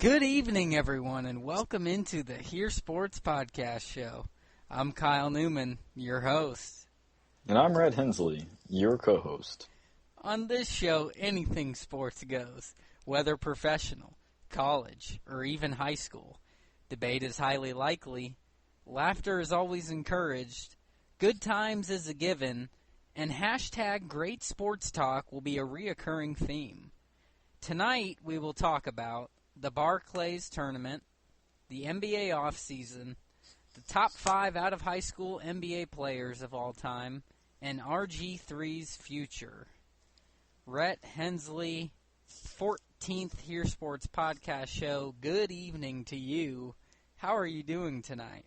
Good evening, everyone, and welcome into the HearSports Podcast Show. I'm Kyle Newman, your host. And I'm Rhett Hensley, your co-host. On this show, anything sports goes, whether professional, college, or even high school. Debate is highly likely, laughter is always encouraged, good times is a given, and hashtag great sports talk will be a reoccurring theme. Tonight, we will talk about the BarClay's tournament, the NBA offseason, the top 5 out of high school NBA players of all time, and RG3's future. Rhett Hensley, 14th HearSports Podcast Show, good evening to you. How are you doing tonight?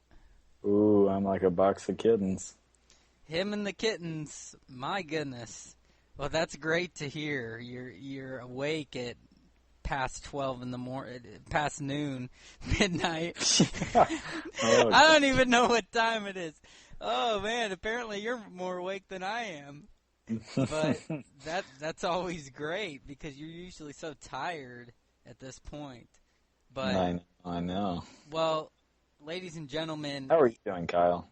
Ooh, I'm like a box of kittens. Him and the kittens, my goodness. Well, that's great to hear. You're awake at past 12 in the morning, past noon, midnight. I don't even know what time it is. Oh man, apparently you're more awake than I am. But that's always great because you're usually so tired at this point. But I know. Well, ladies and gentlemen, how are you doing, Kyle?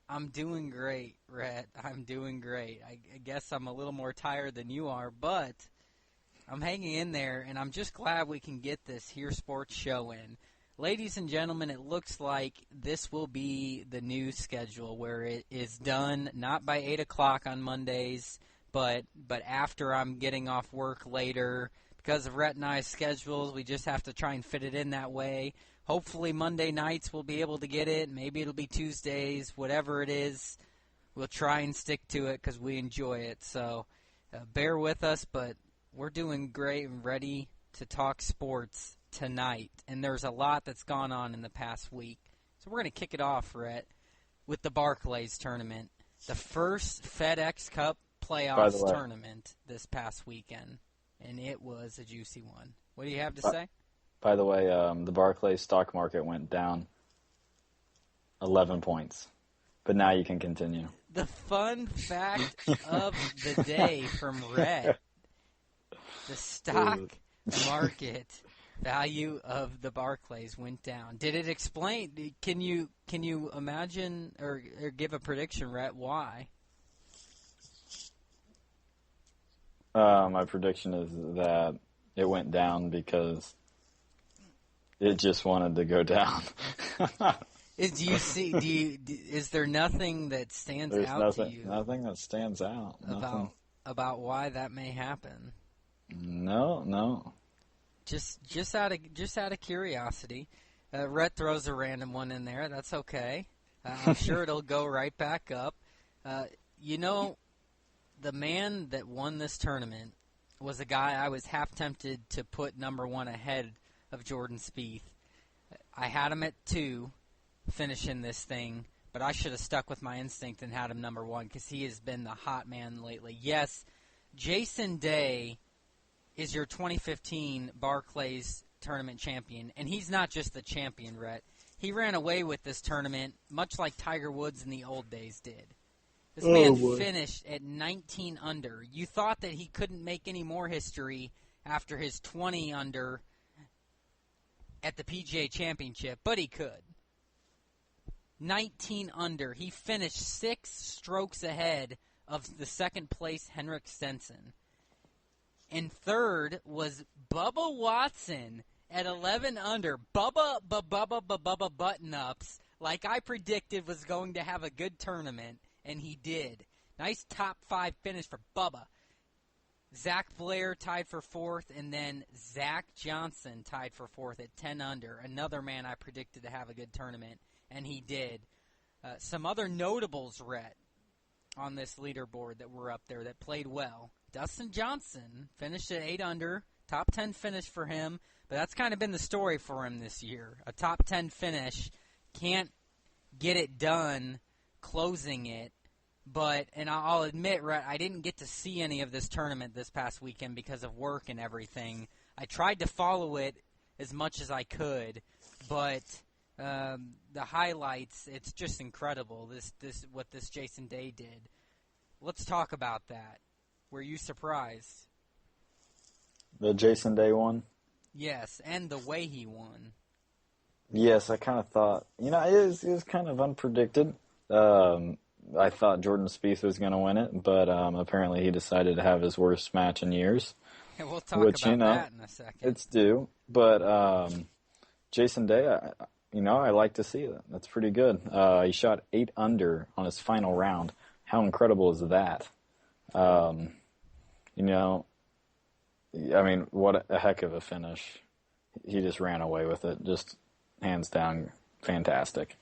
I'm doing great, Rhett. I'm doing great. I guess I'm a little more tired than you are, but I'm hanging in there, and I'm just glad we can get this HearSports show in. Ladies and gentlemen, it looks like this will be the new schedule where it is done not by 8 o'clock on Mondays, but after I'm getting off work later. Because of Rhett and I's schedules, we just have to try and fit it in that way. Hopefully Monday nights we'll be able to get it. Maybe it'll be Tuesdays. Whatever it is, we'll try and stick to it because we enjoy it. So bear with us, but we're doing great and ready to talk sports tonight. And there's a lot that's gone on in the past week. So we're going to kick it off, Rhett, with the BarClay's tournament. The first FedEx Cup playoffs tournament this past weekend. And it was a juicy one. What do you have to say? By the way, the BarClay stock market went down 11 points. But now you can continue. The fun fact of the day from Rhett. The stock market value of the BarClays went down. Did it explain? Can you imagine or give a prediction, Rhett, why? My prediction is that it went down because it just wanted to go down. Is there nothing that stands out to you? Nothing that stands out. About why that may happen? No. Just out of curiosity, Rhett throws a random one in there. That's okay. I'm sure it'll go right back up. The man that won this tournament was a guy I was half tempted to put number 1 ahead of Jordan Spieth. I had him at 2, finishing this thing, but I should have stuck with my instinct and had him number 1 because he has been the hot man lately. Yes, Jason Day is your 2015 BarClays tournament champion, and he's not just the champion, Rhett. He ran away with this tournament much like Tiger Woods in the old days did. This man finished at 19 under. You thought that he couldn't make any more history after his 20 under at the PGA Championship, but he could. 19 under. He finished 6 strokes ahead of the second place Henrik Stenson. And third was Bubba Watson at 11 under. Bubba button-ups, like I predicted was going to have a good tournament, and he did. Nice top 5 finish for Bubba. Zach Blair tied for 4th, and then Zach Johnson tied for 4th at 10 under. Another man I predicted to have a good tournament, and he did. Some other notables, Rhett, on this leaderboard that were up there that played well. Dustin Johnson finished at 8 under. Top 10 finish for him, but that's kind of been the story for him this year. A top 10 finish, can't get it done closing it. But, and I'll admit, Rhett, I didn't get to see any of this tournament this past weekend because of work and everything. I tried to follow it as much as I could, but the highlights, it's just incredible, what this Jason Day did. Let's talk about that. Were you surprised? The Jason Day one? Yes, and the way he won. Yes, I kind of thought, it was kind of unpredicted. I thought Jordan Spieth was going to win it, but apparently he decided to have his worst match in years. Yeah, we'll talk about that in a second. It's due. But Jason Day, I like to see that. That's pretty good. He shot 8 under on his final round. How incredible is that? What a heck of a finish. He just ran away with it. Just hands down, fantastic.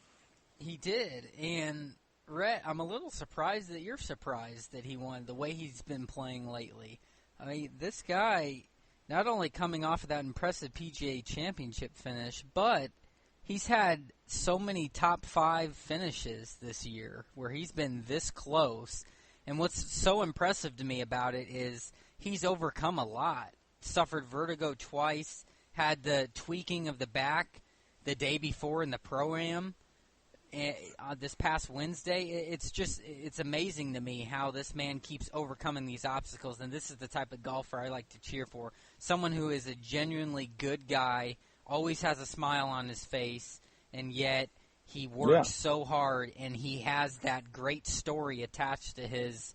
He did, and Rhett, I'm a little surprised that you're surprised that he won the way he's been playing lately. I mean, this guy, not only coming off of that impressive PGA Championship finish, but he's had so many top 5 finishes this year where he's been this close. And what's so impressive to me about it is he's overcome a lot. Suffered vertigo twice, had the tweaking of the back the day before in the Pro-Am. This past Wednesday, it's amazing to me how this man keeps overcoming these obstacles, and this is the type of golfer I like to cheer for. Someone who is a genuinely good guy, always has a smile on his face, and yet he works so hard, and he has that great story attached to his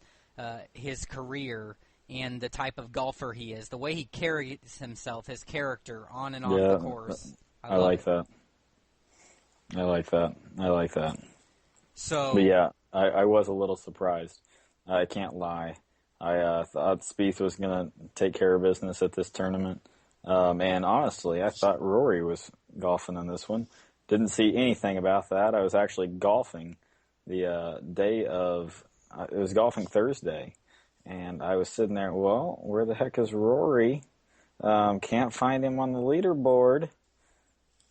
career and the type of golfer he is, the way he carries himself, his character on and off the course. I like that. I like that. So, but yeah, I was a little surprised. I can't lie. I thought Spieth was going to take care of business at this tournament. And honestly, I thought Rory was golfing in this one. Didn't see anything about that. I was actually golfing the day of it was golfing Thursday. And I was sitting there, well, where the heck is Rory? Can't find him on the leaderboard.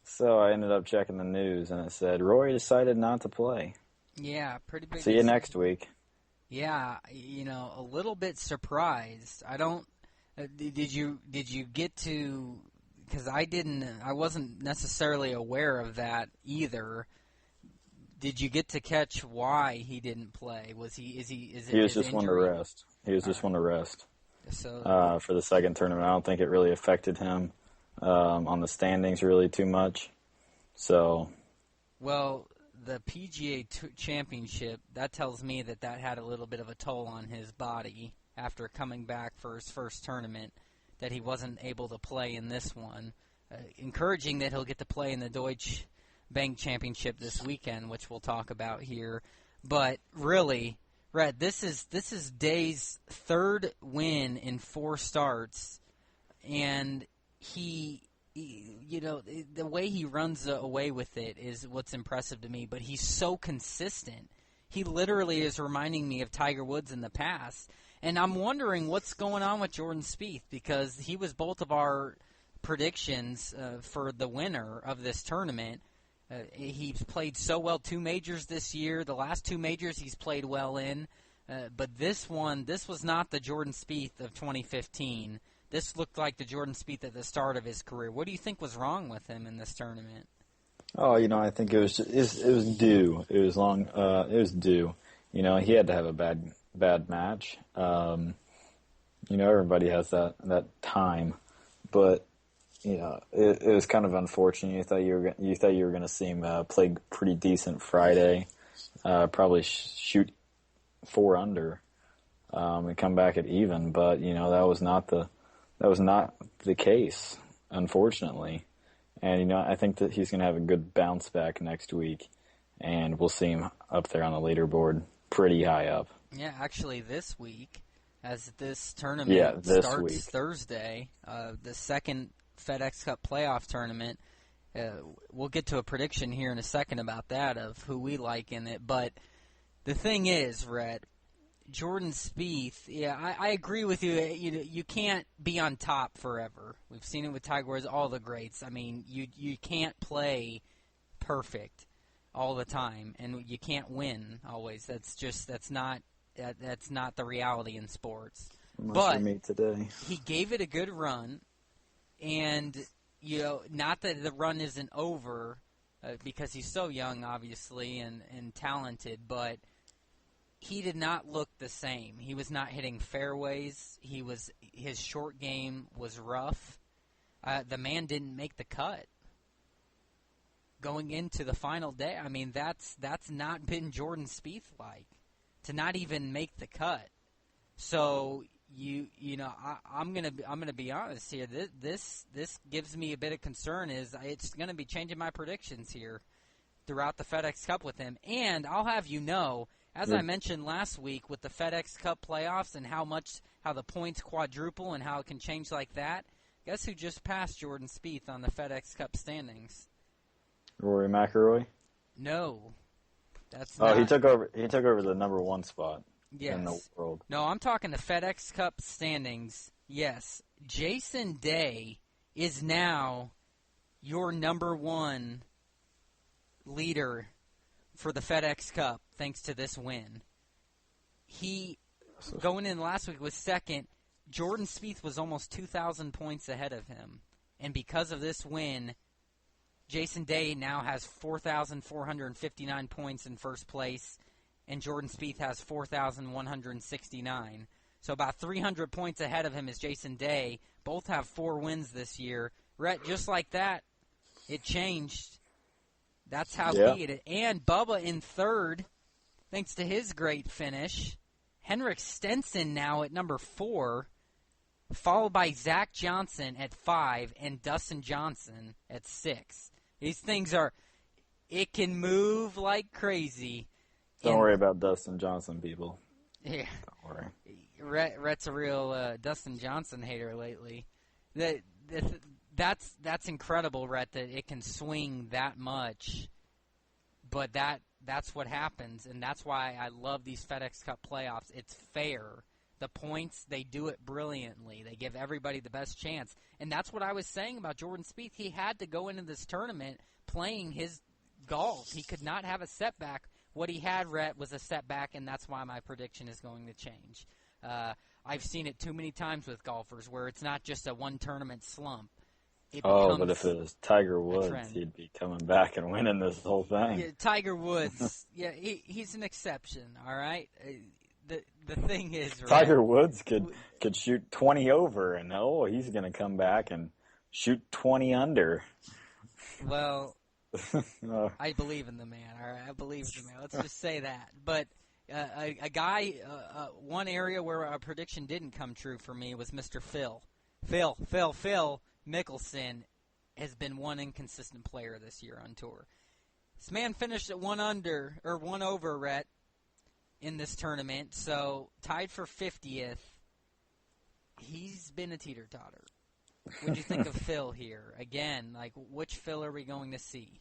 So I ended up checking the news, and it said Rory decided not to play. Yeah, pretty big. See you next week. Yeah, a little bit surprised. I don't. Did you get to? Because I wasn't necessarily aware of that either. Did you get to catch why he didn't play? Was he? Is it? He was his just injury? one to rest. He was just one to rest. So for the second tournament, I don't think it really affected him. On the standings really too much. So, well, the PGA Championship, that tells me that had a little bit of a toll on his body after coming back for his first tournament, that he wasn't able to play in this one. Encouraging that he'll get to play in the Deutsche Bank Championship this weekend, which we'll talk about here. But really, Red, this is Day's 3rd win in 4 starts, and he, the way he runs away with it is what's impressive to me, but he's so consistent. He literally is reminding me of Tiger Woods in the past. And I'm wondering what's going on with Jordan Spieth, because he was both of our predictions for the winner of this tournament. He's played so well 2 majors this year. The last 2 majors he's played well in. But this was not the Jordan Spieth of 2015. This looked like the Jordan Spieth at the start of his career. What do you think was wrong with him in this tournament? Oh, I think it was due. It was long. It was due. He had to have a bad match. Everybody has that time, but it was kind of unfortunate. You thought you were going to see him play pretty decent Friday, probably shoot 4 under, and come back at even. But that was not the case, unfortunately. And I think that he's going to have a good bounce back next week, and we'll see him up there on the leaderboard, pretty high up. Yeah, actually, this week, as this tournament starts Thursday, the second FedEx Cup playoff tournament. We'll get to a prediction here in a second about that, of who we like in it. But the thing is, Rhett, Jordan Spieth, I agree with you. You can't be on top forever. We've seen it with Tiger Woods, all the greats. I mean, you can't play perfect all the time, and you can't win always. That's not the reality in sports. But me today. He gave it a good run, and not that the run isn't over, because he's so young, obviously, and talented, but he did not look the same. He was not hitting fairways. His short game was rough. The man didn't make the cut going into the final day. I mean, that's not been Jordan Spieth like, to not even make the cut. So I'm gonna be honest here. This gives me a bit of concern. Is it's gonna be changing my predictions here throughout the FedEx Cup with him. And I'll have you know, as I mentioned last week with the FedEx Cup playoffs and how the points quadruple and how it can change like that. Guess who just passed Jordan Spieth on the FedEx Cup standings? Rory McIlroy? No. He took over the number 1 spot in the world. No, I'm talking the FedEx Cup standings. Yes. Jason Day is now your number 1 leader for the FedEx Cup thanks to this win. He, going in last week, was second. Jordan Spieth was almost 2,000 points ahead of him. And because of this win, Jason Day now has 4,459 points in first place, and Jordan Spieth has 4,169. So about 300 points ahead of him is Jason Day. Both have 4 wins this year. Rhett, just like that, it changed. That's how he did it. And Bubba in third, thanks to his great finish. Henrik Stenson now at number 4, followed by Zach Johnson at 5 and Dustin Johnson at 6. These things it can move like crazy. Don't worry about Dustin Johnson, people. Yeah. Don't worry. Rhett's a real Dustin Johnson hater lately. That's incredible, Rhett, that it can swing that much. But that's what happens, and that's why I love these FedEx Cup playoffs. It's fair. The points, they do it brilliantly. They give everybody the best chance. And that's what I was saying about Jordan Spieth. He had to go into this tournament playing his golf. He could not have a setback. What he had, Rhett, was a setback, and that's why my prediction is going to change. I've seen it too many times with golfers where it's not just a one-tournament slump. But if it was Tiger Woods, he'd be coming back and winning this whole thing. Yeah, Tiger Woods, he's an exception, all right? The thing is, right, Tiger Woods could shoot 20 over, and he's going to come back and shoot 20 under. Well, I believe in the man. All right, I believe in the man. Let's just say that. But a guy, one area where a prediction didn't come true for me was Mr. Phil. Phil Mickelson has been one inconsistent player this year on tour. This man finished at 1 over, Rhett, in this tournament, so tied for 50th. He's been a teeter-totter. What do you think of Phil here? Again, like, which Phil are we going to see?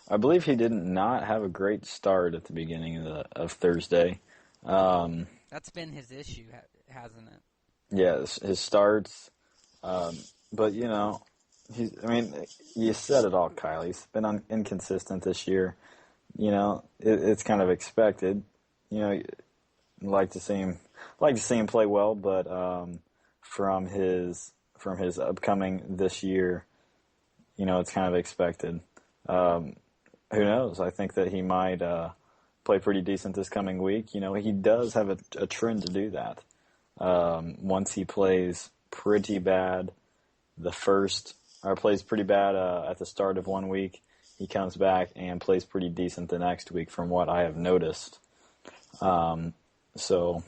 I believe he did not have a great start at the beginning of Thursday. That's been his issue, hasn't it? Yeah, his starts. But, you said it all, Kyle. He's been inconsistent this year. It's kind of expected. Like to see him play well, but from his upcoming this year, it's kind of expected. Who knows? I think that he might play pretty decent this coming week. He does have a trend to do that. Once he plays pretty bad plays pretty bad at the start of one week, he comes back and plays pretty decent the next week from what I have noticed. So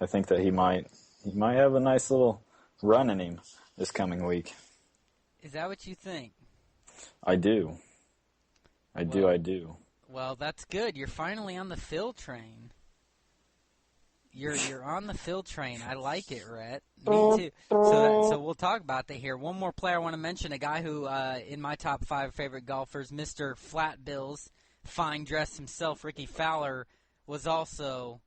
I think that he might have a nice little run in him this coming week. Is that what you think? I do. I do. Well, that's good. You're finally on the Phil train. You're on the Phil train. I like it, Rhett. Me too. So we'll talk about that here. One more player I want to mention, a guy who, in my top 5 favorite golfers, Mr. Flat Bills, fine dress himself, Ricky Fowler, was also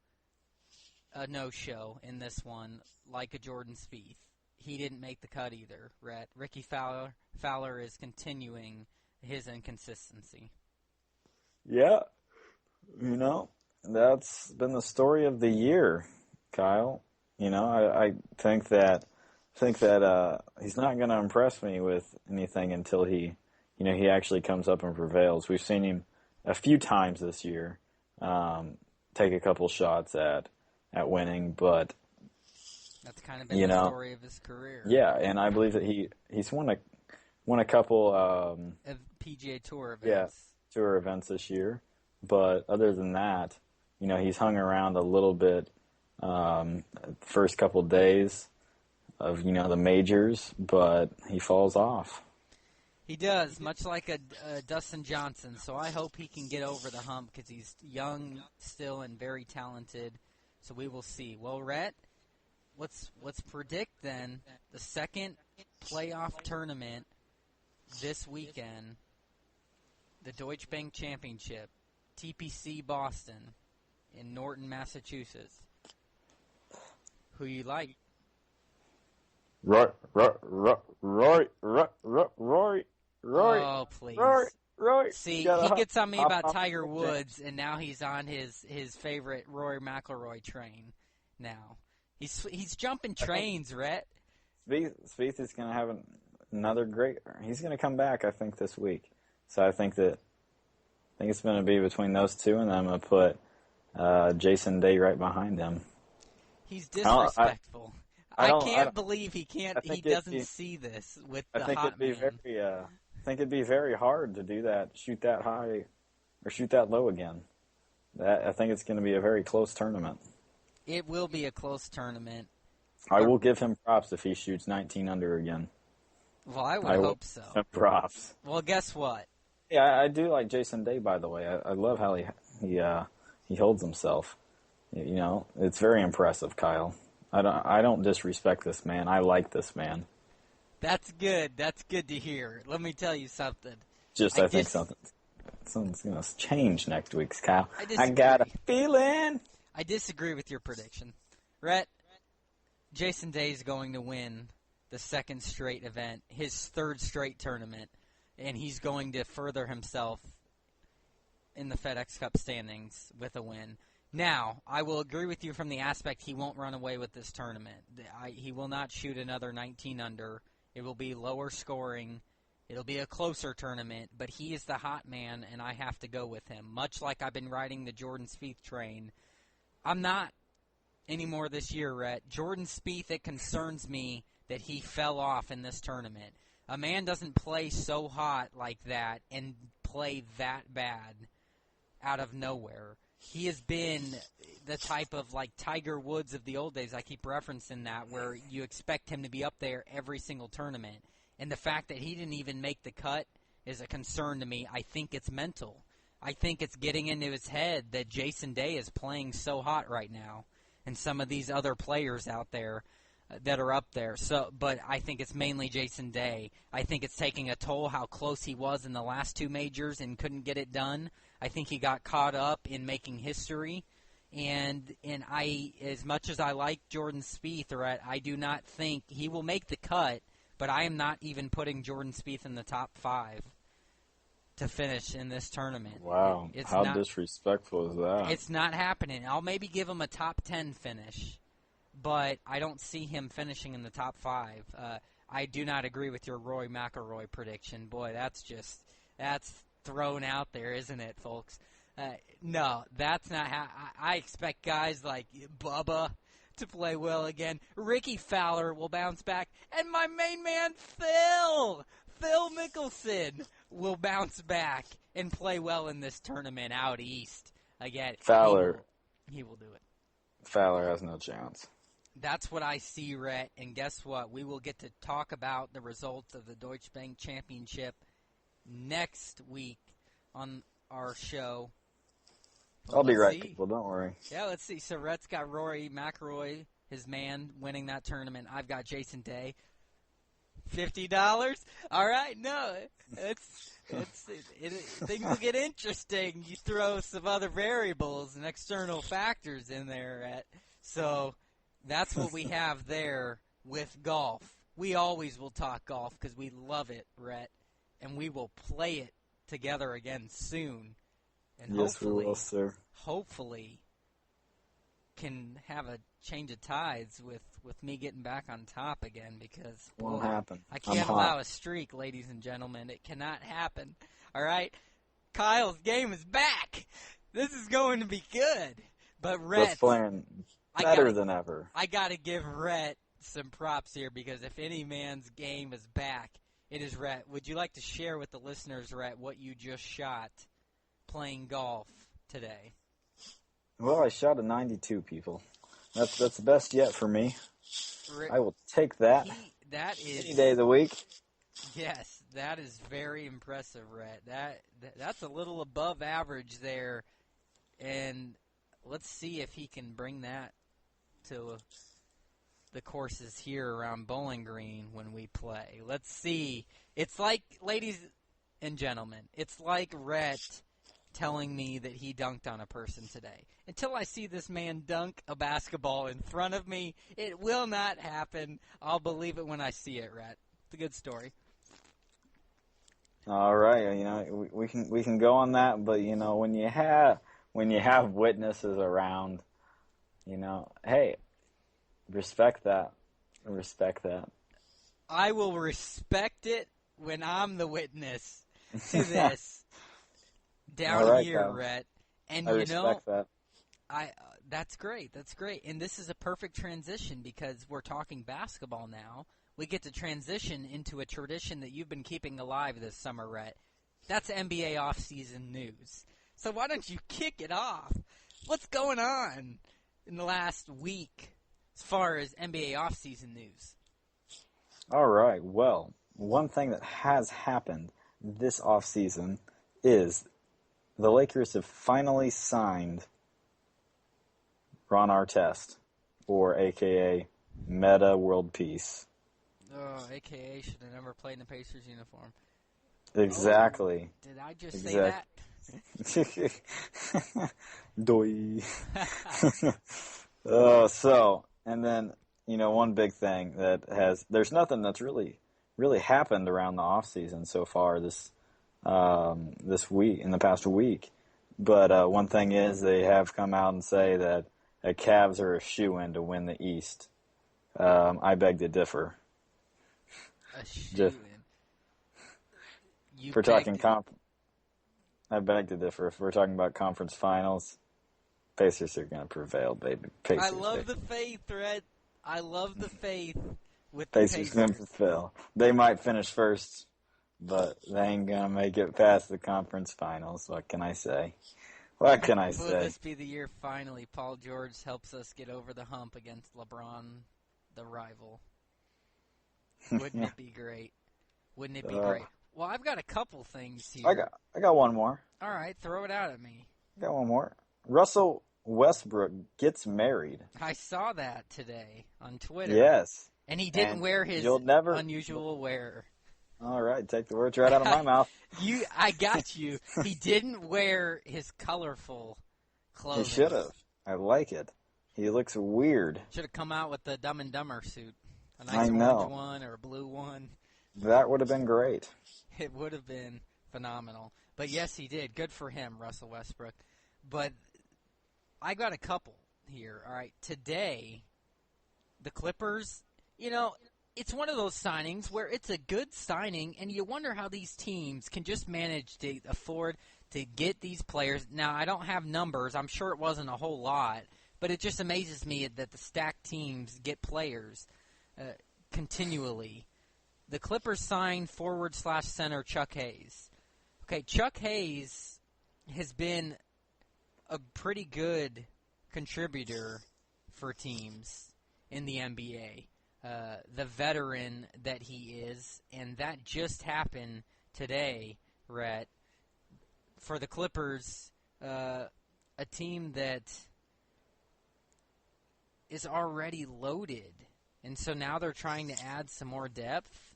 a no-show in this one, like a Jordan Spieth. He didn't make the cut either, Rhett. Ricky Fowler is continuing his inconsistency. Yeah. That's been the story of the year, Kyle. I think that he's not going to impress me with anything until he actually comes up and prevails. We've seen him a few times this year take a couple shots at winning, but That's kind of been the story of his career. Yeah, and I believe that he's won a couple of PGA Tour events. Yeah, tour events this year. But other than that, he's hung around a little bit first couple days of, the majors, but he falls off. He does, much like a Dustin Johnson. So I hope he can get over the hump because he's young still and very talented. So we will see. Well, Rhett, let's predict then the second playoff tournament this weekend, the Deutsche Bank Championship, TPC Boston in Norton, Massachusetts. Who you like? Roy. Oh, please. Roy. See, he gets on me about Tiger Woods, and now he's on his favorite Rory McIlroy train now. He's jumping trains, Rhett. Spieth is going to have another great... He's going to come back, I think, this week. So I think it's going to be between those two, and I'm going to put Jason Day right behind him. He's disrespectful. I can't believe he doesn't see this with the hot man. I think it'd be very hard to do that, shoot that high, or shoot that low again. I think it's going to be a very close tournament. It will be a close tournament. I will give him props if he shoots 19 under again. Well, I would hope so. Props. Well, guess what? Yeah, I do like Jason Day, by the way. I love how he holds himself. It's very impressive, Kyle. I don't disrespect this man. I like this man. That's good. That's good to hear. Let me tell you something. I think something's going to change next week, Kyle. I got a feeling. I disagree with your prediction. Rhett, Jason Day is going to win the second straight event, his third straight tournament, and he's going to further himself in the FedEx Cup standings with a win. Now, I will agree with you from the aspect he won't run away with this tournament. He will not shoot another 19 under. It will be lower scoring. It'll be a closer tournament, but he is the hot man, and I have to go with him. Much like I've been riding the Jordan Spieth train. I'm not anymore this year, Rhett. Jordan Spieth, it concerns me that he fell off in this tournament. A man doesn't play so hot like that and play that bad out of nowhere. He has been the type of like Tiger Woods of the old days. I keep referencing that, where you expect him to be up there every single tournament. And the fact that he didn't even make the cut is a concern to me. I think it's mental. I think it's getting into his head that Jason Day is playing so hot right now, and some of these other players out there that are up there. But I think it's mainly Jason Day. I think it's taking a toll how close he was in the last two majors and couldn't get it done. I think he got caught up in making history. And I, as much as I like Jordan Spieth, I do not think he will make the cut, but I am not even putting Jordan Spieth in the top 5 to finish in this tournament. Wow. How disrespectful is that? It's not happening. I'll maybe give him a top 10 finish, but I don't see him finishing in the top 5. I do not agree with your Rory McIlroy prediction. Boy, that's thrown out there, isn't it, folks? No, that's not how I expect guys like Bubba to play well again. Ricky Fowler will bounce back, and my main man Phil Mickelson will bounce back and play well in this tournament out east again. Fowler, he will do it. Fowler has no chance. That's what I see, Rhett. And guess what? We will get to talk about the results of the Deutsche Bank Championship next week on our show. I'll be right, people. Don't worry. Yeah, let's see. So Rhett's got Rory McIlroy, his man, winning that tournament. I've got Jason Day. $50? All right, no. Things will get interesting. You throw some other variables and external factors in there, Rhett. So that's what we have there with golf. We always will talk golf because we love it, Rhett, and we will play it together again soon. And yes, we will, sir. Hopefully can have a change of tides with me getting back on top again, because won't happen. I can't allow a streak, ladies and gentlemen. It cannot happen. All right? Kyle's game is back. This is going to be good. But Rhett, better than ever. I got to give Rhett some props here because if any man's game is back, it is Rhett. Would you like to share with the listeners, Rhett, what you just shot playing golf today? Well, I shot a 92, people. That's the best yet for me. I will take that. That is any day of the week. Yes, that is very impressive, Rhett. That's a little above average there, and let's see if he can bring that to the courses here around Bowling Green when we play. Let's see. It's like, ladies and gentlemen, it's like Rhett telling me that he dunked on a person today. Until I see this man dunk a basketball in front of me, it will not happen. I'll believe it when I see it, Rhett. It's a good story. All right, we can go on that, but when you have witnesses around, hey, respect that. Respect that. I will respect it when I'm the witness to this down here, Kyle. Rhett. And I respect that. That's great. That's great. And this is a perfect transition because we're talking basketball now. We get to transition into a tradition that you've been keeping alive this summer, Rhett. That's NBA offseason news. So why don't you kick it off? What's going on in the last week as far as NBA offseason news? All right. Well, one thing that has happened this offseason is the Lakers have finally signed Ron Artest, or a.k.a. Meta World Peace. Oh, a.k.a. should have never played in the Pacers uniform. Exactly. Oh, did I just say that? Doi. And then, one big thing there's nothing that's really happened around the off season so far this week, in the past week. But one thing is they have come out and say that the Cavs are a shoo-in to win the East. I beg to differ. A shoo-in? I beg to differ. If we're talking about conference finals, Pacers are going to prevail, baby. Pacers, I love the faith, Red. I love the faith with the Pacers going to prevail. They might finish first, but they ain't going to make it past the conference finals. What can I say? Will this be the year finally Paul George helps us get over the hump against LeBron, the rival? Wouldn't it be great? Wouldn't it be great? Well, I've got a couple things here. I got one more. All right, throw it out at me. I got one more. Russell Westbrook gets married. I saw that today on Twitter. Yes. And he didn't wear his unusual wear. All right, take the words right out of my mouth. I got you. He didn't wear his colorful clothing. He should have. I like it. He looks weird. Should have come out with the Dumb and Dumber suit. A nice orange one or a blue one. That would have been great. It would have been phenomenal. But yes, he did. Good for him, Russell Westbrook. But I got a couple here. All right, today, the Clippers, it's one of those signings where it's a good signing, and you wonder how these teams can just manage to afford to get these players. Now, I don't have numbers. I'm sure it wasn't a whole lot, but it just amazes me that the stacked teams get players continually. The Clippers signed forward/center Chuck Hayes. Okay, Chuck Hayes has been a pretty good contributor for teams in the NBA. The veteran that he is, and that just happened today, Rhett, for the Clippers, a team that is already loaded, and so now they're trying to add some more depth,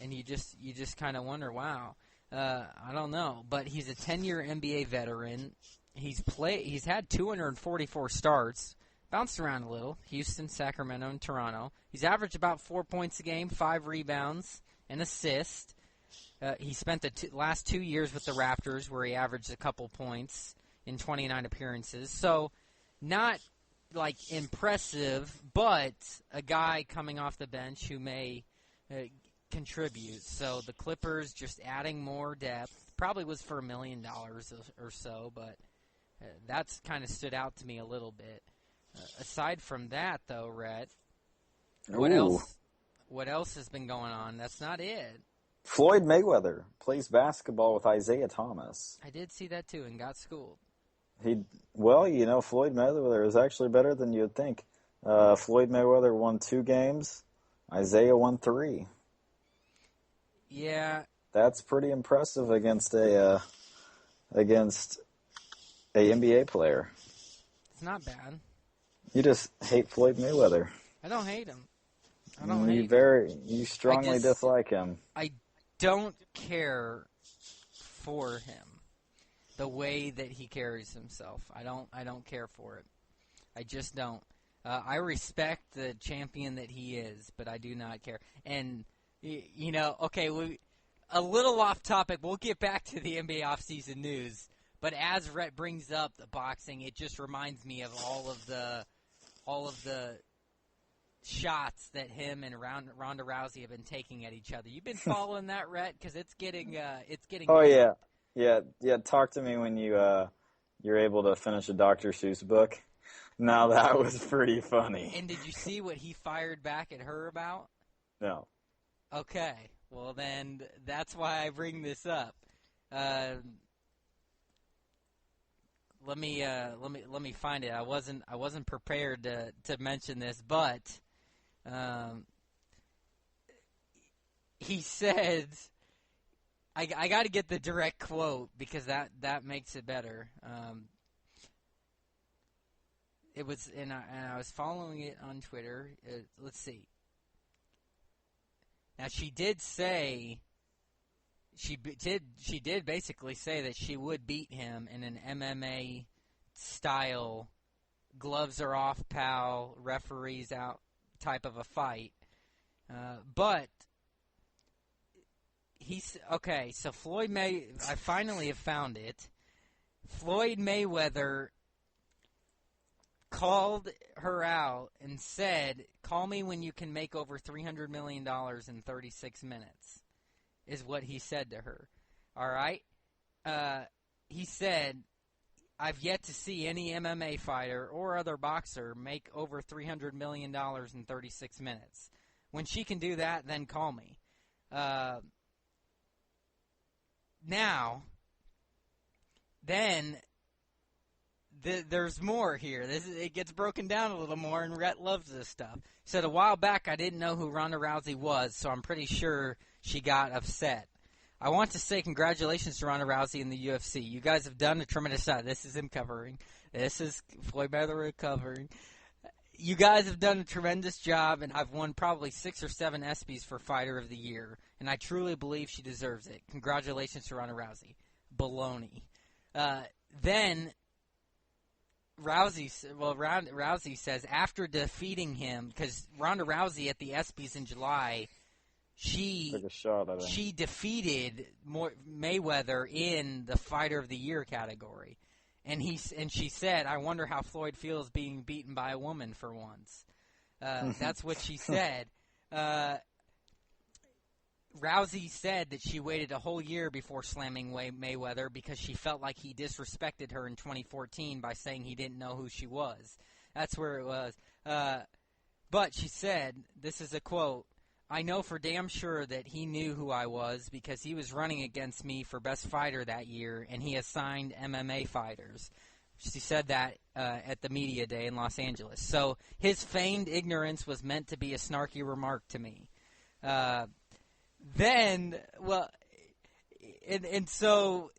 and you just kind of wonder, wow, I don't know, but he's a 10-year NBA veteran. He's had 244 starts. Bounced around a little. Houston, Sacramento, and Toronto. He's averaged about 4 points a game, 5 rebounds, and assist. He spent the last 2 years with the Raptors where he averaged a couple points in 29 appearances. So not, impressive, but a guy coming off the bench who may contribute. So the Clippers just adding more depth. Probably was for $1 million or so, but that's kind of stood out to me a little bit. Aside from that, though, Rhett, Ooh. What else has been going on? That's not it. Floyd Mayweather plays basketball with Isaiah Thomas. I did see that too and got schooled. Floyd Mayweather is actually better than you'd think. Floyd Mayweather won 2 games. Isaiah won 3. Yeah. That's pretty impressive against a NBA player. It's not bad. You just hate Floyd Mayweather. I don't hate him. You strongly dislike him. I don't care for him. The way that he carries himself. I don't care for it. I just don't. I respect the champion that he is, but I do not care. And, a little off topic. We'll get back to the NBA offseason news. But as Rhett brings up the boxing, it just reminds me of all of the shots that him and Ronda Rousey have been taking at each other. You've been following that, Rhett? Because it's getting. Oh yeah. Talk to me when you're able to finish a Dr. Seuss book. Now that was pretty funny. And did you see what he fired back at her about? No. Okay. Well, then that's why I bring this up. Let me find it. I wasn't prepared to mention this, but he said, I got to get the direct quote because that makes it better. It was, and I was following it on Twitter. Let's see. Now she did say, she did basically say that she would beat him in an MMA style, gloves are off, pal, referees out type of a fight. But okay. So I finally have found it. Floyd Mayweather called her out and said, "Call me when you can make over $300 million in 36 minutes," is what he said to her. All right? He said, "I've yet to see any MMA fighter or other boxer make over $300 million in 36 minutes. When she can do that, then call me." There's more here. It gets broken down a little more, and Rhett loves this stuff. He said, "A while back, I didn't know who Ronda Rousey was, so I'm pretty sure she got upset. I want to say congratulations to Ronda Rousey in the UFC. You guys have done a tremendous job." This is him covering. This is Floyd Mayweather covering. "You guys have done a tremendous job, and I've won probably 6 or 7 ESPYs for Fighter of the Year, and I truly believe she deserves it. Congratulations to Ronda Rousey." Baloney. Then Rousey says after defeating him, because Ronda Rousey at the ESPYs in July, she took a shot at him. She defeated Mayweather in the Fighter of the Year category, and she said, "I wonder how Floyd feels being beaten by a woman for once." That's what she said. Rousey said that she waited a whole year before slamming Mayweather because she felt like he disrespected her in 2014 by saying he didn't know who she was. That's where it was. But she said, this is a quote, "I know for damn sure that he knew who I was because he was running against me for best fighter that year, and he assigned MMA fighters." She said that at the media day in Los Angeles. So his feigned ignorance was meant to be a snarky remark to me. So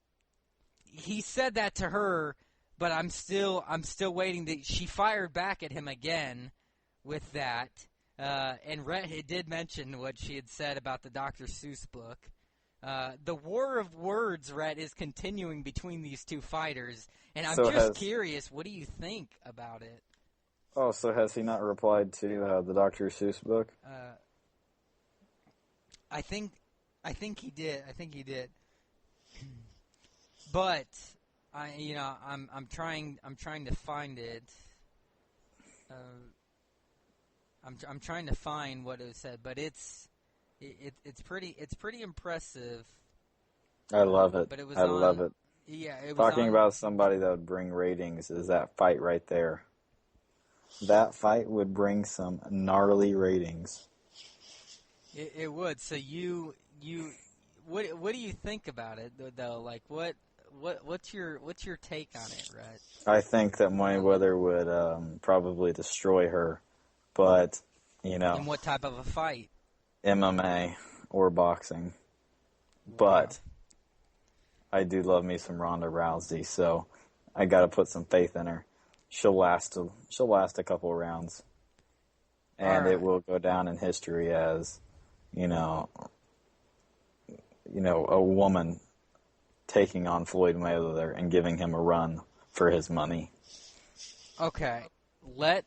he said that to her, but I'm still waiting. She fired back at him again with that. And Rhett did mention what she had said about the Dr. Seuss book. The war of words, Rhett, is continuing between these two fighters, and I'm curious, what do you think about it? Oh, so has he not replied to the Dr. Seuss book? I think he did. But I'm trying to find it. I'm trying to find what it said, but it's pretty impressive. I love it. But it was love it. Yeah, it was talking about somebody that would bring ratings is that fight right there. that fight would bring some gnarly ratings. It would. So what do you think about it though? Like what's your take on it, Rhett? I think that Mayweather would probably destroy her, but In what type of a fight? MMA or boxing. But I do love me some Ronda Rousey, so I got to put some faith in her. She'll last a couple of rounds, and right. It will go down in history as, a woman taking on Floyd Mayweather and giving him a run for his money. Okay, let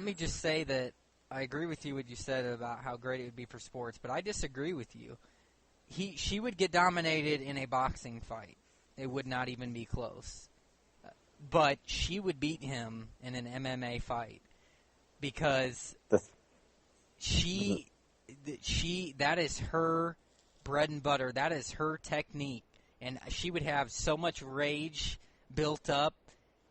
me just say that I agree with you what you said about how great it would be for sports, but I disagree with you. She would get dominated in a boxing fight. It would not even be close. But she would beat him in an MMA fight because that is her bread and butter. That is her technique, and she would have so much rage built up.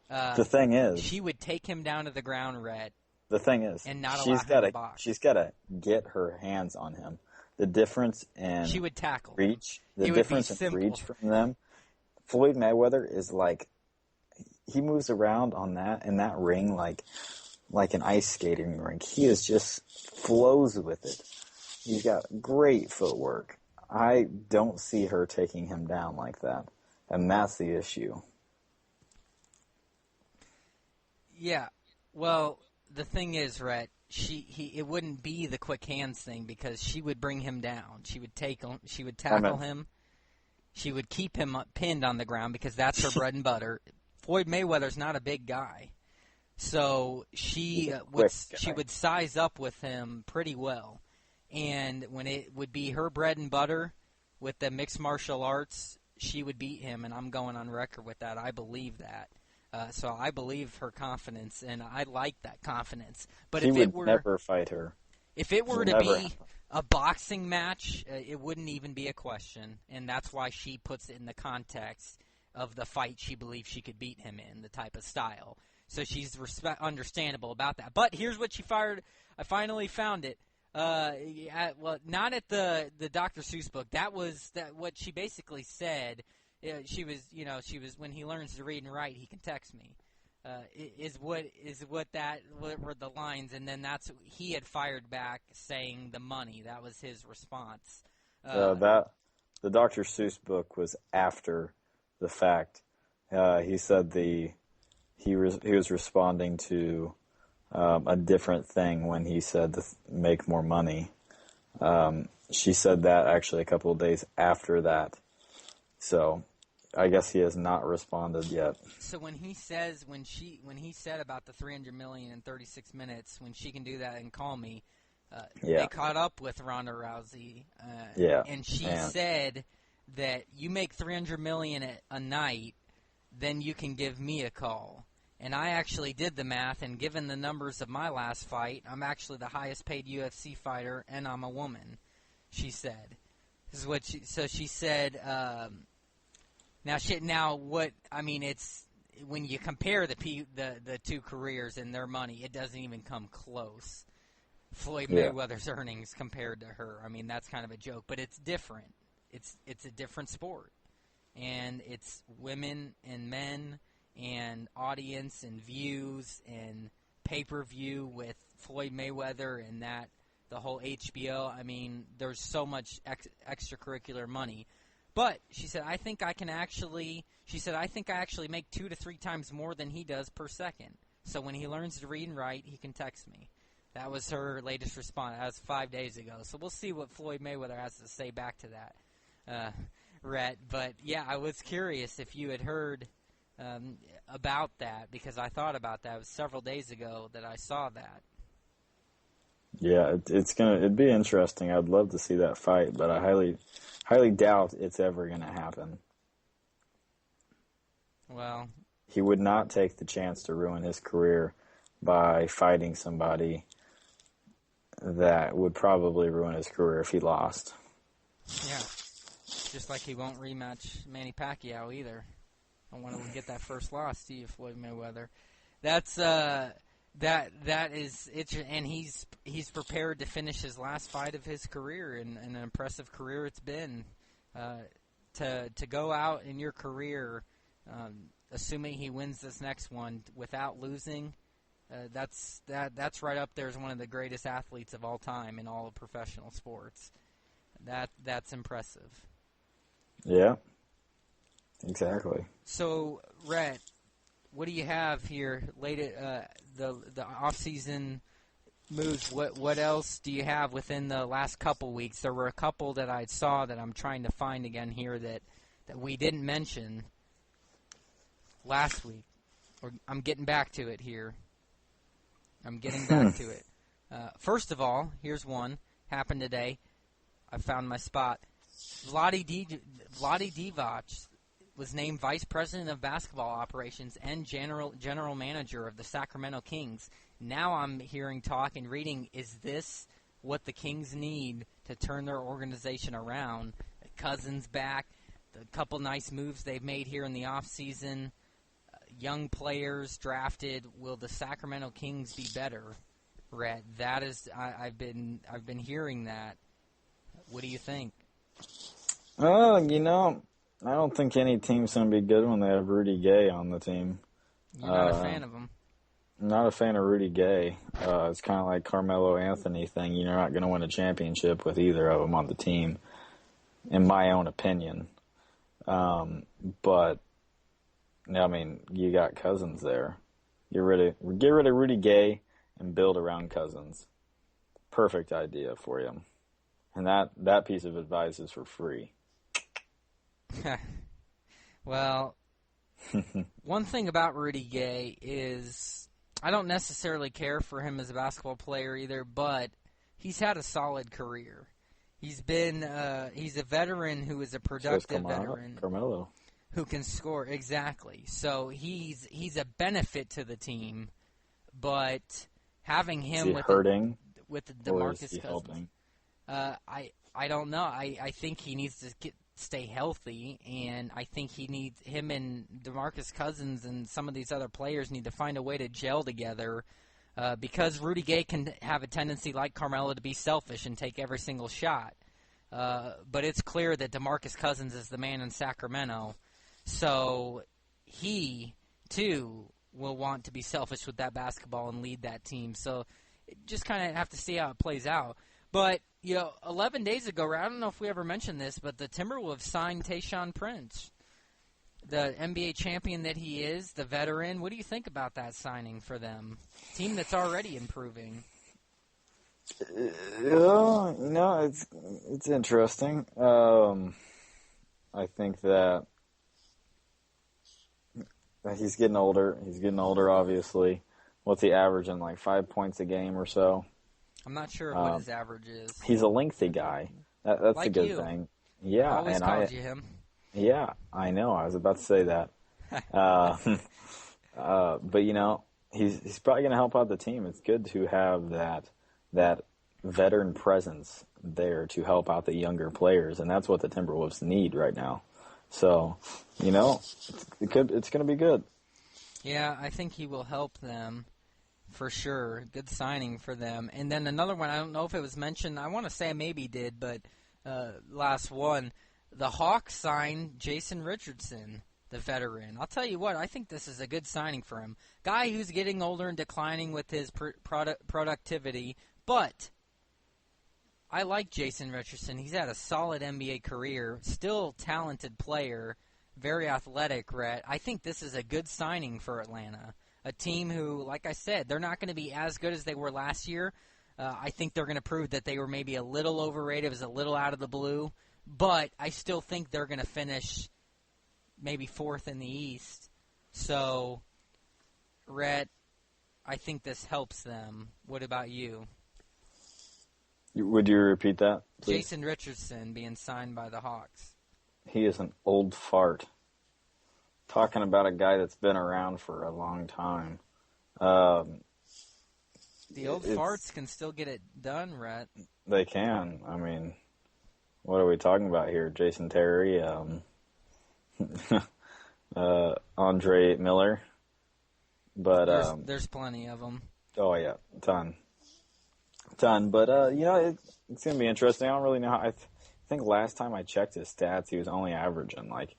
The thing is, she would take him down to the ground, Red. The thing is, and not allow him to box. She's got to get her hands on him. The difference in she would tackle reach, the difference in reach from them. Floyd Mayweather is like, he moves around in that ring like an ice skating rink. He just flows with it. He's got great footwork. I don't see her taking him down like that, and that's the issue. Yeah, well, the thing is, Rhett, it wouldn't be the quick hands thing because she would bring him down. She would tackle him. She would keep him pinned on the ground because that's her bread and butter. Floyd Mayweather's not a big guy, so she would size up with him pretty well. And when it would be her bread and butter with the mixed martial arts, she would beat him, and I'm going on record with that. I believe that. So I believe her confidence, and I like that confidence. But he would never fight her. If it were to be a boxing match, it wouldn't even be a question, and that's why she puts it in the context of the fight she believes she could beat him in, the type of style. So she's understandable about that. But here's what she fired. I finally found it. Not at the Dr. Seuss book. That was what she basically said. She was when he learns to read and write, he can text me. What were the lines, and then he had fired back saying the money. That was his response. The Dr. Seuss book was after the fact. He said he was responding to a different thing when he said to make more money. She said that actually a couple of days after that. So I guess he has not responded yet. So when he said about the $300 million in 36 minutes, when she can do that and call me, they caught up with Ronda Rousey, and she said that you make $300 million a night, then you can give me a call. And I actually did the math, and given the numbers of my last fight, I'm actually the highest paid UFC fighter, and I'm a woman. She said. This is what she said. It's when you compare the two careers and their money, it doesn't even come close. Floyd Mayweather's earnings compared to her, that's kind of a joke, but it's different. It's a different sport, and it's women and men and audience and views and pay-per-view with Floyd Mayweather and the whole HBO. There's so much extracurricular money. But she said, I think I actually make 2 to 3 times more than he does per second. So when he learns to read and write, he can text me. That was her latest response. That was 5 days ago. So we'll see what Floyd Mayweather has to say back to that, Rhett. But, yeah, I was curious if you had heard about that, because I thought about that. It was several days ago that I saw that. Yeah, it'd be interesting. I'd love to see that fight, but I highly doubt it's ever going to happen. Well, he would not take the chance to ruin his career by fighting somebody that would probably ruin his career if he lost. Yeah, just like he won't rematch Manny Pacquiao either. I want to get that first loss to you, Floyd Mayweather. That's That is it, and he's prepared to finish his last fight of his career, and an impressive career it's been. To go out in your career, assuming he wins this next one without losing, that's right up there as one of the greatest athletes of all time in all of professional sports. That's impressive. Yeah, exactly. So, Rhett, what do you have here? The off-season moves. What else do you have within the last couple weeks? There were a couple that I saw that I'm trying to find again here that we didn't mention last week. I'm getting back to it here. I'm getting back to it. First of all, here's one. Happened today. I found my spot. Vlade Divac was named Vice President of Basketball Operations and General Manager of the Sacramento Kings. Now I'm hearing talk and reading, is this what the Kings need to turn their organization around? Cousins back, the couple nice moves they've made here in the offseason, young players drafted. Will the Sacramento Kings be better, Rhett? That is, I've been hearing that. What do you think? I don't think any team's going to be good when they have Rudy Gay on the team. You're not a fan of him? I'm not a fan of Rudy Gay. It's kind of like Carmelo Anthony thing. You're not going to win a championship with either of them on the team, in my own opinion. But, I mean, you got Cousins there. Get rid of Rudy Gay and build around Cousins. Perfect idea for you. And that piece of advice is for free. Well, one thing about Rudy Gay is I don't necessarily care for him as a basketball player either, but he's had a solid career. He's a veteran who is a productive veteran. Carmelo. Who can score, exactly. So he's a benefit to the team, but having him with the DeMarcus Cousins, I don't know. I think he needs to stay healthy, and I think him and DeMarcus Cousins and some of these other players need to find a way to gel together, because Rudy Gay can have a tendency, like Carmelo, to be selfish and take every single shot. But it's clear that DeMarcus Cousins is the man in Sacramento, so he, too, will want to be selfish with that basketball and lead that team. So just kind of have to see how it plays out. But, 11 days ago, I don't know if we ever mentioned this, but the Timberwolves signed Tayshaun Prince, the NBA champion that he is, the veteran. What do you think about that signing for them? Team that's already improving. It's interesting. I think that he's getting older. He's getting older, obviously. What's he averaging, like 5 points a game or so? I'm not sure what his average is. He's a lengthy guy. That's like a good thing. Yeah, I always called you him. Yeah, I know. I was about to say that. But he's probably going to help out the team. It's good to have that veteran presence there to help out the younger players, and that's what the Timberwolves need right now. So, it's going to be good. Yeah, I think he will help them. For sure. Good signing for them. And then another one, I don't know if it was mentioned. I want to say I maybe did, but last one. The Hawks signed Jason Richardson, the veteran. I'll tell you what, I think this is a good signing for him. Guy who's getting older and declining with his productivity, but I like Jason Richardson. He's had a solid NBA career, still talented player, very athletic, Rhett. I think this is a good signing for Atlanta. A team who, like I said, they're not going to be as good as they were last year. I think they're going to prove that they were maybe a little overrated. It was a little out of the blue. But I still think they're going to finish maybe fourth in the East. So, Rhett, I think this helps them. What about you? Would you repeat that, please? Jason Richardson being signed by the Hawks. He is an old fart. Talking about a guy that's been around for a long time. The old farts can still get it done, Rhett. They can. I mean, what are we talking about here? Jason Terry, Andre Miller. But there's plenty of them. Oh, yeah, ton. But, it's going to be interesting. I don't really know how. I think last time I checked his stats, he was only averaging, like,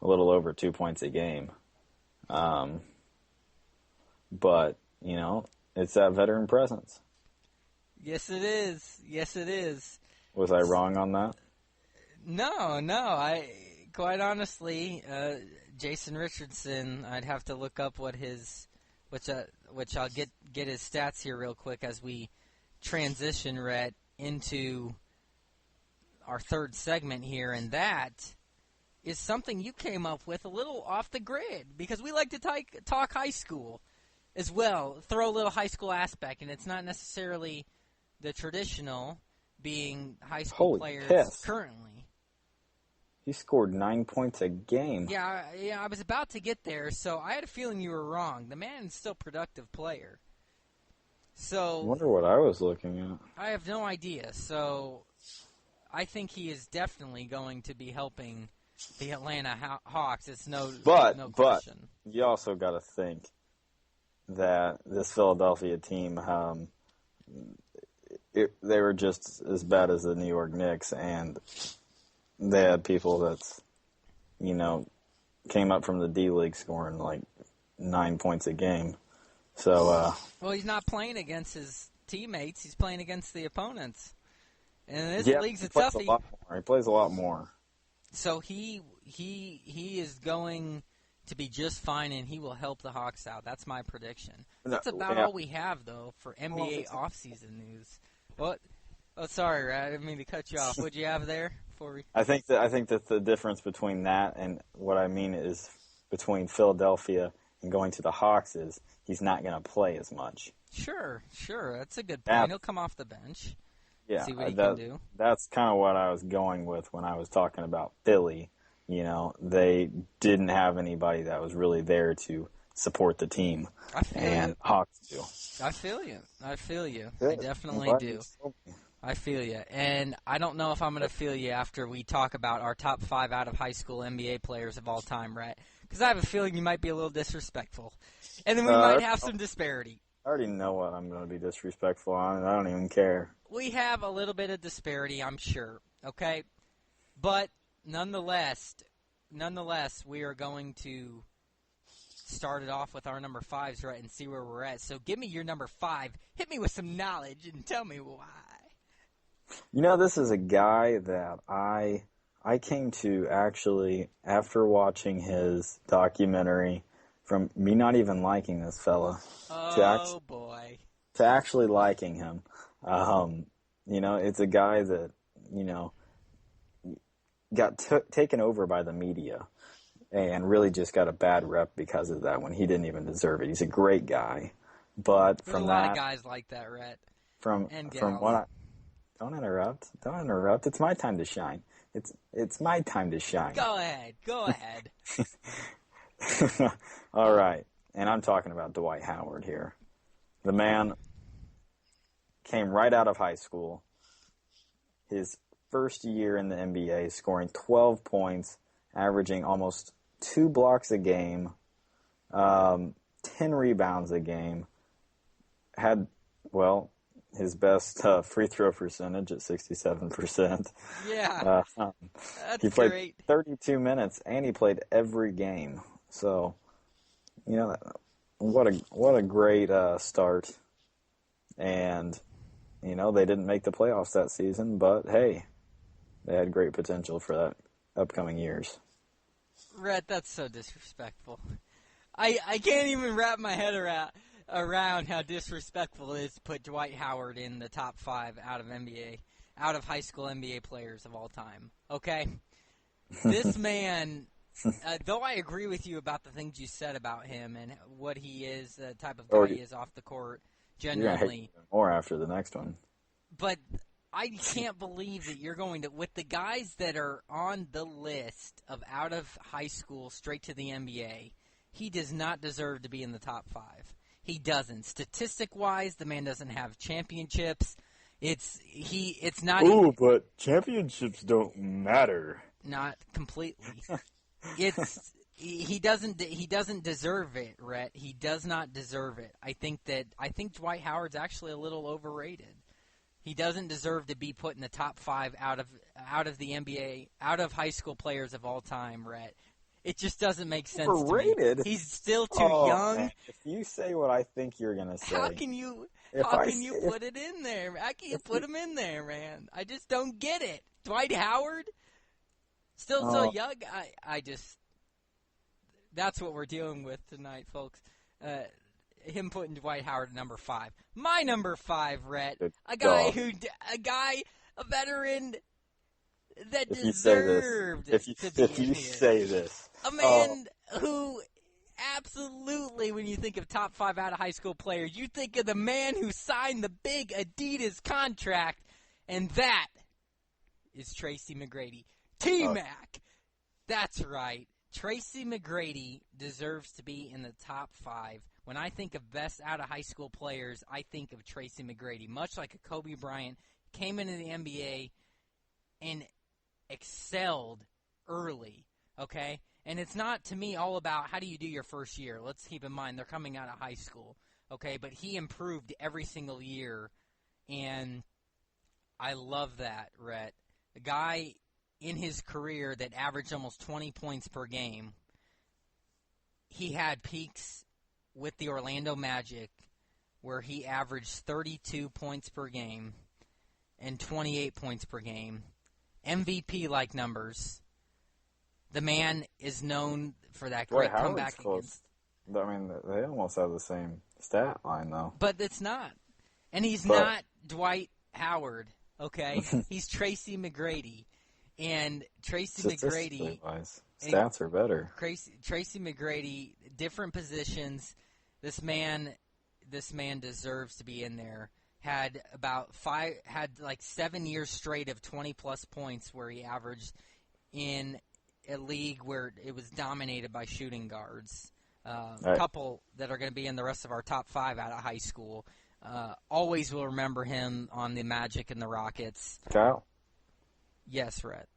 a little over 2 points a game. But, it's that veteran presence. Yes, it is. Yes, it is. Was I wrong on that? No. Quite honestly, Jason Richardson, I'd have to look up what his, which I'll get his stats here real quick as we transition, Rhett, into our third segment here, and that is something you came up with a little off the grid, because we like to talk high school as well, throw a little high school aspect, and it's not necessarily the traditional being high school players currently. He scored 9 points a game. Yeah, I was about to get there, so I had a feeling you were wrong. The man is still a productive player. So I wonder what I was looking at. I have no idea. So I think he is definitely going to be helping the Atlanta Hawks. It's no question. But you also got to think that this Philadelphia team, they were just as bad as the New York Knicks, and they had people that's, came up from the D-League scoring like 9 points a game. So, well, he's not playing against his teammates. He's playing against the opponents. And this league's a toughie. He plays a lot more. So he is going to be just fine, and he will help the Hawks out. That's my prediction. That's about all we have, though, for NBA offseason news. What? Oh, sorry, Rad. I didn't mean to cut you off. What'd you have there? I think that the difference between that and what I mean is between Philadelphia and going to the Hawks is he's not going to play as much. Sure. That's a good point. He'll come off the bench. Yeah, see what he can do. That's kind of what I was going with when I was talking about Philly. They didn't have anybody that was really there to support the team. Hawks do. I feel you. Good. I definitely do. I feel you. And I don't know if I'm going to feel you after we talk about our top 5 out of high school NBA players of all time, right? Because I have a feeling you might be a little disrespectful. And then we might have some disparity. I already know what I'm going to be disrespectful on, and I don't even care. We have a little bit of disparity, I'm sure, okay? But nonetheless, we are going to start it off with our number 5s, right, and see where we're at. So give me your number 5. Hit me with some knowledge and tell me why. This is a guy that I came to actually after watching his documentary, from me not even liking this fella boy, to actually liking him. It's a guy that got taken over by the media and really just got a bad rep because of that when he didn't even deserve it. He's a great guy, but there's a lot of guys like that, Rhett. From what don't interrupt. It's my time to shine. It's my time to shine. Go ahead. All right. And I'm talking about Dwight Howard here. The man came right out of high school. His first year in the NBA, scoring 12 points, averaging almost 2 blocks a game, 10 rebounds a game. Had, his best free throw percentage at 67%. Yeah, that's he played great. 32 minutes, and he played every game. So, what a great start. And, they didn't make the playoffs that season, but, hey, they had great potential for that upcoming years. Rhett, that's so disrespectful. I can't even wrap my head around how disrespectful it is to put Dwight Howard in the top 5 out of high school NBA players of all time. Okay? This man, though I agree with you about the things you said about him and what he is, the type of guy he is off the court, genuinely. You're going to hate more after the next one. But I can't believe that you're going to, with the guys that are on the list of out of high school straight to the NBA, he does not deserve to be in the top 5. He doesn't. Statistic-wise, the man doesn't have championships. It's not. Ooh, but championships don't matter. Not completely. It's he doesn't deserve it, Rhett. He does not deserve it. I think Dwight Howard's actually a little overrated. He doesn't deserve to be put in the top 5 out of the NBA, out of high school players of all time, Rhett. It just doesn't make sense Overrated? to me. He's still too young. Man, if you say what I think you're going to say. How can you put it in there? How can you put him in there, man? I just don't get it. Dwight Howard? Still so young? I just... That's what we're dealing with tonight, folks. Him putting Dwight Howard at number 5. My number 5, Rhett. A veteran that deserved if you say this. A man who absolutely, when you think of top 5 out of high school players, you think of the man who signed the big Adidas contract, and that is Tracy McGrady. T-Mac. That's right. Tracy McGrady deserves to be in the top 5. When I think of best out of high school players, I think of Tracy McGrady. Much like a Kobe Bryant, came into the NBA and excelled early, okay? And it's not, to me, all about how do you do your first year. Let's keep in mind, they're coming out of high school, okay? But he improved every single year, and I love that, Rhett. A guy in his career that averaged almost 20 points per game. He had peaks with the Orlando Magic where he averaged 32 points per game and 28 points per game. MVP-like numbers. The man is known for that great comeback against. I mean, they almost have the same stat line, though. But it's not. And he's not Dwight Howard, okay? He's Tracy McGrady. And Tracy McGrady, stats are better. Tracy McGrady, different positions. This man deserves to be in there. Had like 7 years straight of 20-plus points where he averaged in a league where it was dominated by shooting guards. A couple that are going to be in the rest of our top 5 out of high school. Always will remember him on the Magic and the Rockets. Kyle? Yes, Rhett.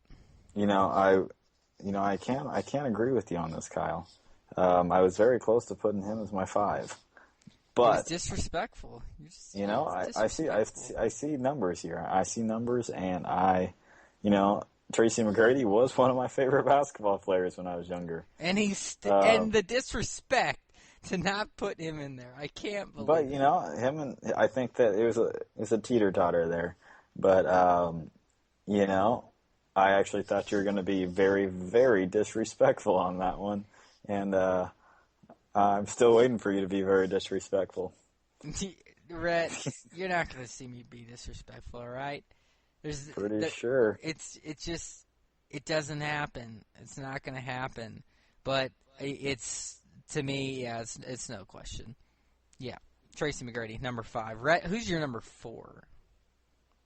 I can't agree with you on this, Kyle. I was very close to putting him as my 5, but it's disrespectful. I see numbers here. I see numbers, and Tracy McGrady was one of my favorite basketball players when I was younger. And and the disrespect to not put him in there, I can't believe. But I think that it was a teeter-totter there. But I actually thought you were going to be very, very disrespectful on that one, and I'm still waiting for you to be very disrespectful. Rhett, you're not going to see me be disrespectful, all right? Pretty sure. It doesn't happen. It's not going to happen. But it's, to me, yeah, it's no question. Yeah, Tracy McGrady, number 5. Rhett, who's your number 4?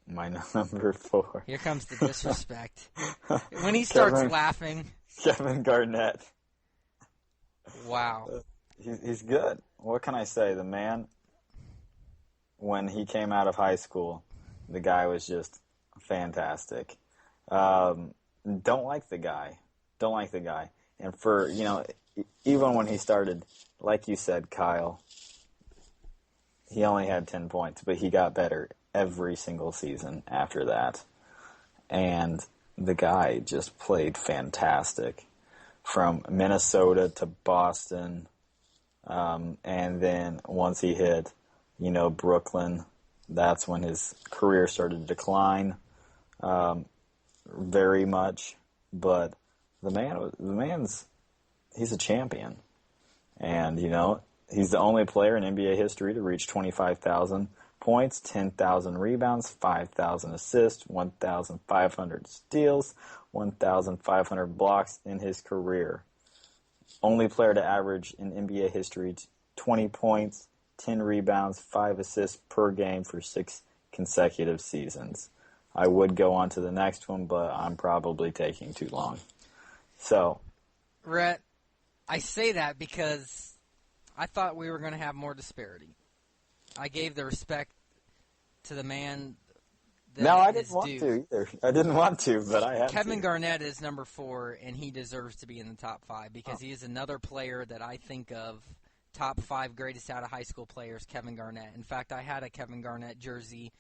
My number 4. Here comes the disrespect. When he starts laughing. Kevin Garnett. Wow. He's good. What can I say? The man, when he came out of high school, the guy was just fantastic. Don't like the guy. And for, even when he started, like you said, Kyle, he only had 10 points, but he got better every single season after that. And the guy just played fantastic from Minnesota to Boston. And then once he hit, Brooklyn, that's when his career started to decline very much. But he's a champion. And, he's the only player in NBA history to reach 25,000 points, 10,000 rebounds, 5,000 assists, 1,500 steals, 1,500 blocks in his career. Only player to average in NBA history 20 points, 10 rebounds, 5 assists per game for 6 consecutive seasons. I would go on to the next one, but I'm probably taking too long. So, Rhett, I say that because I thought we were going to have more disparity. I gave the respect to the man No, I his didn't want due. to either. I didn't want to, but I had Kevin to. Garnett is number 4, and he deserves to be in the top 5 because he is another player that I think of top 5 greatest out of high school players, Kevin Garnett. In fact, I had a Kevin Garnett jersey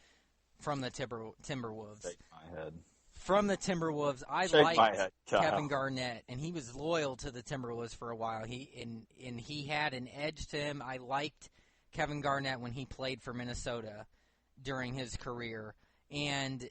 from the Timberwolves. Shake my head. From the Timberwolves, I Shake liked my head, Kyle. Kevin Garnett, and he was loyal to the Timberwolves for a while. He had an edge to him. I liked Kevin Garnett when he played for Minnesota during his career, and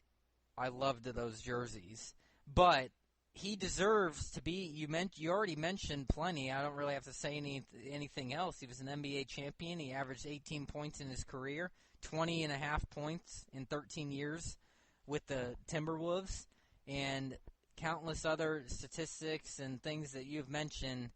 I loved those jerseys. But he deserves to be. You already mentioned plenty. I don't really have to say anything else. He was an NBA champion. He averaged 18 points in his career, 20 and a half points in 13 years with the Timberwolves, and countless other statistics and things that you've mentioned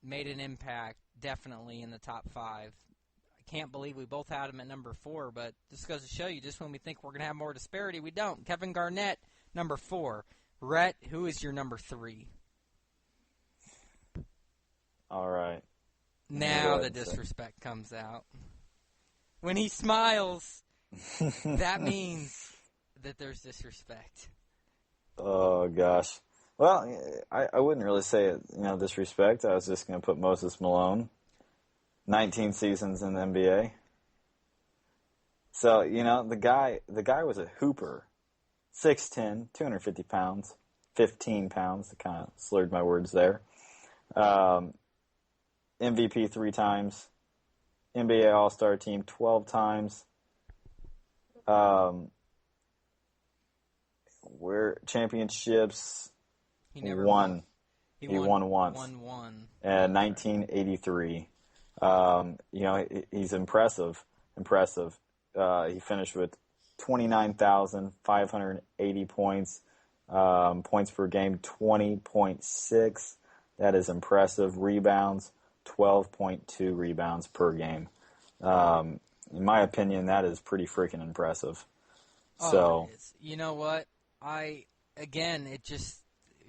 made an impact definitely in the top 5. I can't believe we both had him at number 4, but this goes to show you just when we think we're going to have more disparity, we don't. Kevin Garnett, number 4. Rhett, who is your number 3? All right. Now the disrespect comes out. When he smiles, that means that there's disrespect. Oh, gosh. Well, I wouldn't really say it, disrespect. I was just going to put Moses Malone. 19 seasons in the NBA. So, the guy was a hooper. 6'10", 250 pounds, 15 pounds. I kind of slurred my words there. MVP 3 times. NBA All-Star Team 12 times. Where championships, He never won. He won once. Won one. 1983. He's impressive. He finished with 29,580 points. Points per game, 20.6. That is impressive. Rebounds, 12.2 rebounds per game. In my opinion, that is pretty freaking impressive. It is. You know what?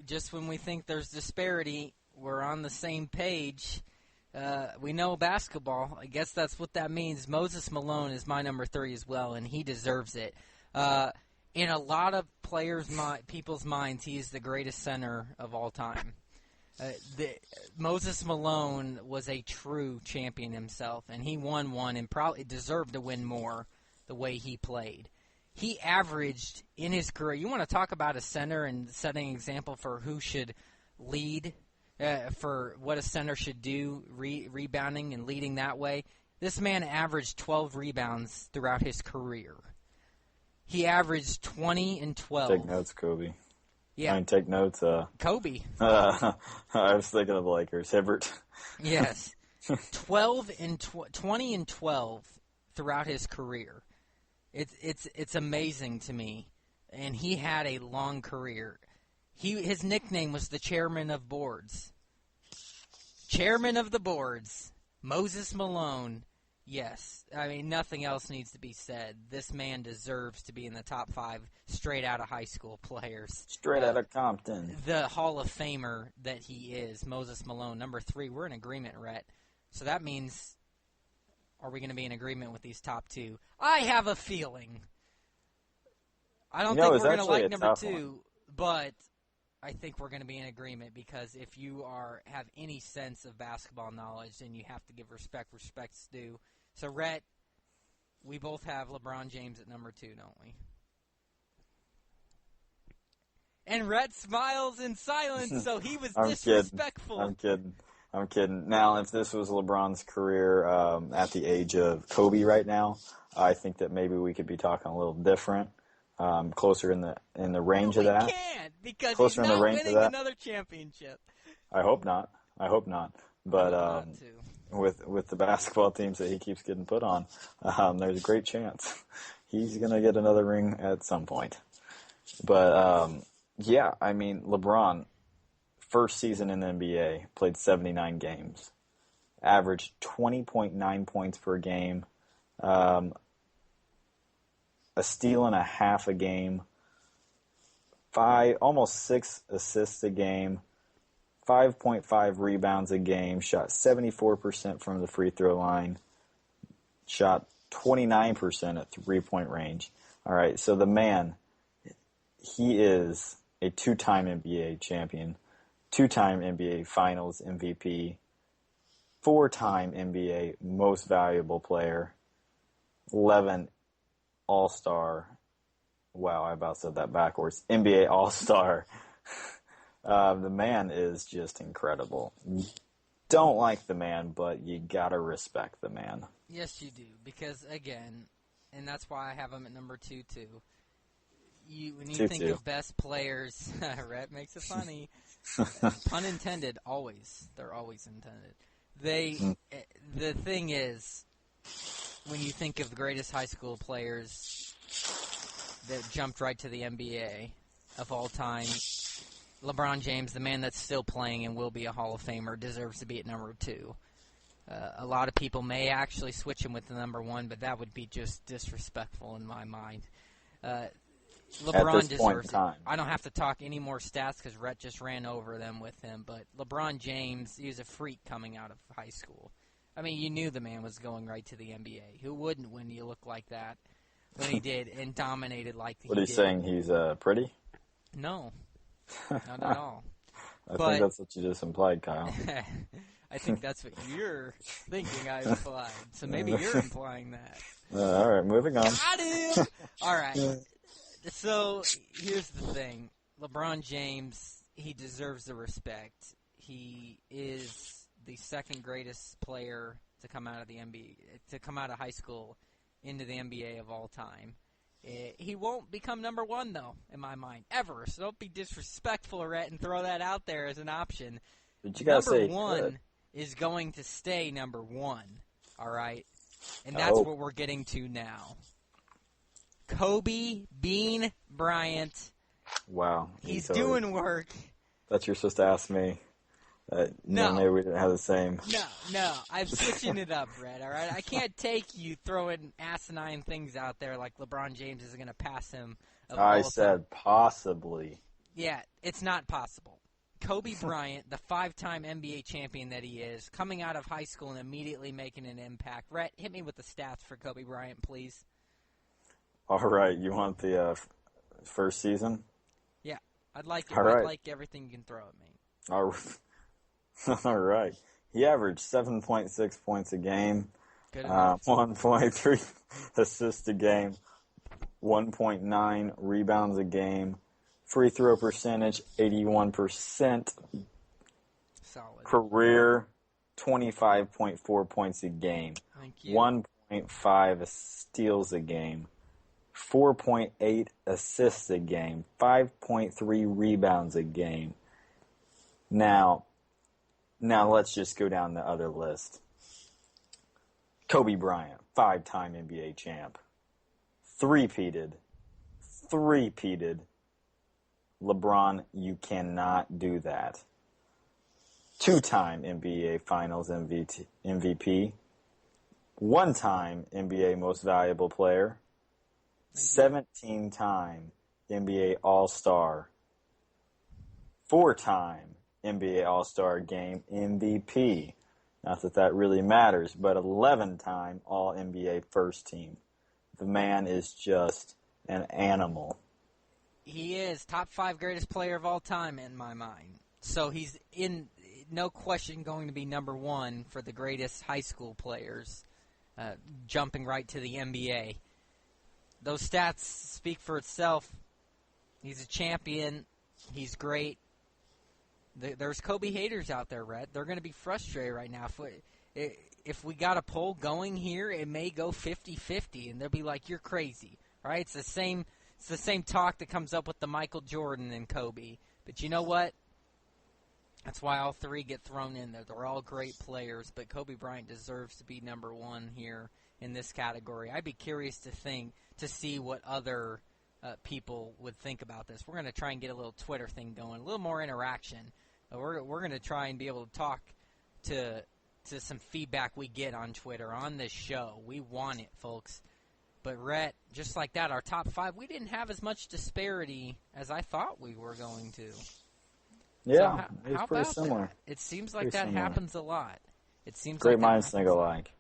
Just when we think there's disparity, we're on the same page. We know basketball. I guess that's what that means. Moses Malone is my number 3 as well, and he deserves it. In a lot of people's minds, he is the greatest center of all time. Moses Malone was a true champion himself, and he won one and probably deserved to win more the way he played. He averaged in his career, you want to talk about a center and setting an example for who should lead, for what a center should do, rebounding and leading that way. This man averaged 12 rebounds throughout his career. He averaged 20 and 12. Take notes, Kobe. Yeah. Take notes. Kobe. I was thinking of the Lakers. Hibbert. Yes. 20 and 12 throughout his career. It's amazing to me. And he had a long career. His nickname was the Chairman of Boards. Chairman of the Boards. Moses Malone. Yes. I mean, nothing else needs to be said. This man deserves to be in the top 5 straight out of high school players. Straight out of Compton. The Hall of Famer that he is, Moses Malone. Number 3, we're in agreement, Rhett. So that means, are we going to be in agreement with these top 2? I have a feeling. I don't think we're going to like number 2, but I think we're going to be in agreement because if you have any sense of basketball knowledge, then you have to give respect's due. So, Rhett, we both have LeBron James at number 2, don't we? And Rhett smiles in silence, so he was disrespectful. I'm kidding. Now, if this was LeBron's career at the age of Kobe right now, I think that maybe we could be talking a little different, closer in the range of that. We can't because Closer he's in the not range of winning that. another championship. I hope not. But with the basketball teams that he keeps getting put on, there's a great chance he's going to get another ring at some point. But, yeah, I mean, LeBron, first season in the NBA, played 79 games, averaged 20.9 points per game, a steal and a half a game, almost 6 assists a game, 5.5 rebounds a game, shot 74% from the free throw line, shot 29% at 3-point range. All right, so the man, he is a two-time NBA champion, two-time NBA Finals MVP, four-time NBA Most Valuable Player, 11 All-Star. Wow, I about said that backwards. NBA All-Star. The man is just incredible. Don't like the man, but you gotta respect the man. Yes, you do, because again, and that's why I have him at number 2 too. When you think of best players, Rhett makes it funny. Pun intended, always. They're always intended. The thing is, when you think of the greatest high school players that jumped right to the NBA of all time, LeBron James, the man that's still playing and will be a Hall of Famer, deserves to be at number 2. A lot of people may actually switch him with the number 1, but that would be just disrespectful in my mind. LeBron deserves it. I don't have to talk any more stats because Rhett just ran over them with him, but LeBron James, he was a freak coming out of high school. I mean, you knew the man was going right to the NBA. Who wouldn't when you look like that when he did and dominated like he did? What are you saying, he's pretty? No, not at all. I think that's what you just implied, Kyle. I think that's what you're thinking I implied. So maybe you're implying that. All right, moving on. Got him! All right. So here's the thing. LeBron James, he deserves the respect. He is the second greatest player to come out of the NBA, to come out of high school into the NBA of all time. He won't become number 1, though, in my mind, ever. So don't be disrespectful, Rhett, and throw that out there as an option. But you gotta say number 1 is going to stay number 1, all right? And that's what we're getting to now. Kobe Bean Bryant. Wow. He's doing work. Thought you were supposed to ask me. No, maybe we didn't have the same. No. I'm switching it up, Red, all right? I can't take you throwing asinine things out there like LeBron James is going to pass him. I said possibly. Yeah, it's not possible. Kobe Bryant, the 5-time NBA champion that he is, coming out of high school and immediately making an impact. Rhett, hit me with the stats for Kobe Bryant, please. All right, you want the first season? Yeah, I'd like it. Right. I'd like everything you can throw at me. All right. He averaged 7.6 points a game, Good enough. 1.3 assists a game, 1.9 rebounds a game, free throw percentage 81%, Solid. career 25.4 points a game, Thank you. 1.5 steals a game, 4.8 assists a game, 5.3 rebounds a game. Now let's just go down the other list. Kobe Bryant, 5-time NBA champ. Three-peated. LeBron, you cannot do that. 2-time NBA Finals MVP. 1-time NBA Most Valuable Player. 17-time NBA All-Star. 4-time NBA All-Star Game MVP. Not that that really matters, but 11-time All-NBA First Team. The man is just an animal. He is top 5 greatest player of all time in my mind. So he's in no question going to be number 1 for the greatest high school players, jumping right to the NBA. Those stats speak for itself. He's a champion. He's great. There's Kobe haters out there, Rhett. They're going to be frustrated right now. If we got a poll going here, it may go 50-50, and they'll be like, "You're crazy." Right? It's the same talk that comes up with the Michael Jordan and Kobe. But you know what? That's why all 3 get thrown in there. They're all great players, but Kobe Bryant deserves to be number 1 here in this category. I'd be curious to see what other people would think about this. We're going to try and get a little Twitter thing going, a little more interaction. We're going to try and be able to talk to some feedback we get on Twitter on this show. We want it, folks. But, Rhett, just like that, our top 5, we didn't have as much disparity as I thought we were going to. Yeah, so it was pretty similar. That? It seems like that happens a lot. It seems great like minds think alike.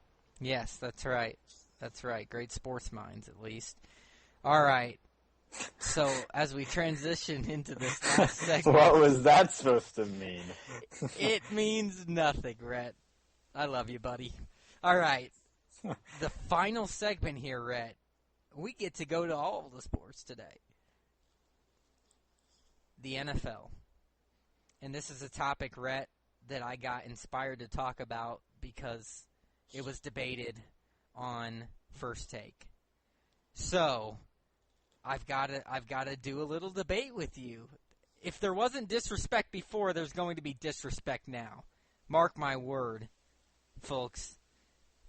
Yes, that's right. That's right. Great sports minds, at least. All right. So as we transition into this last segment, What was that supposed to mean? it means nothing, Rhett. I love you, buddy. All right. The final segment here, Rhett. We get to go to all the sports today. The NFL. And this is a topic, Rhett, that I got inspired to talk about because it was debated on First Take. So, I've got to do a little debate with you. If there wasn't disrespect before, there's going to be disrespect now. Mark my word, folks.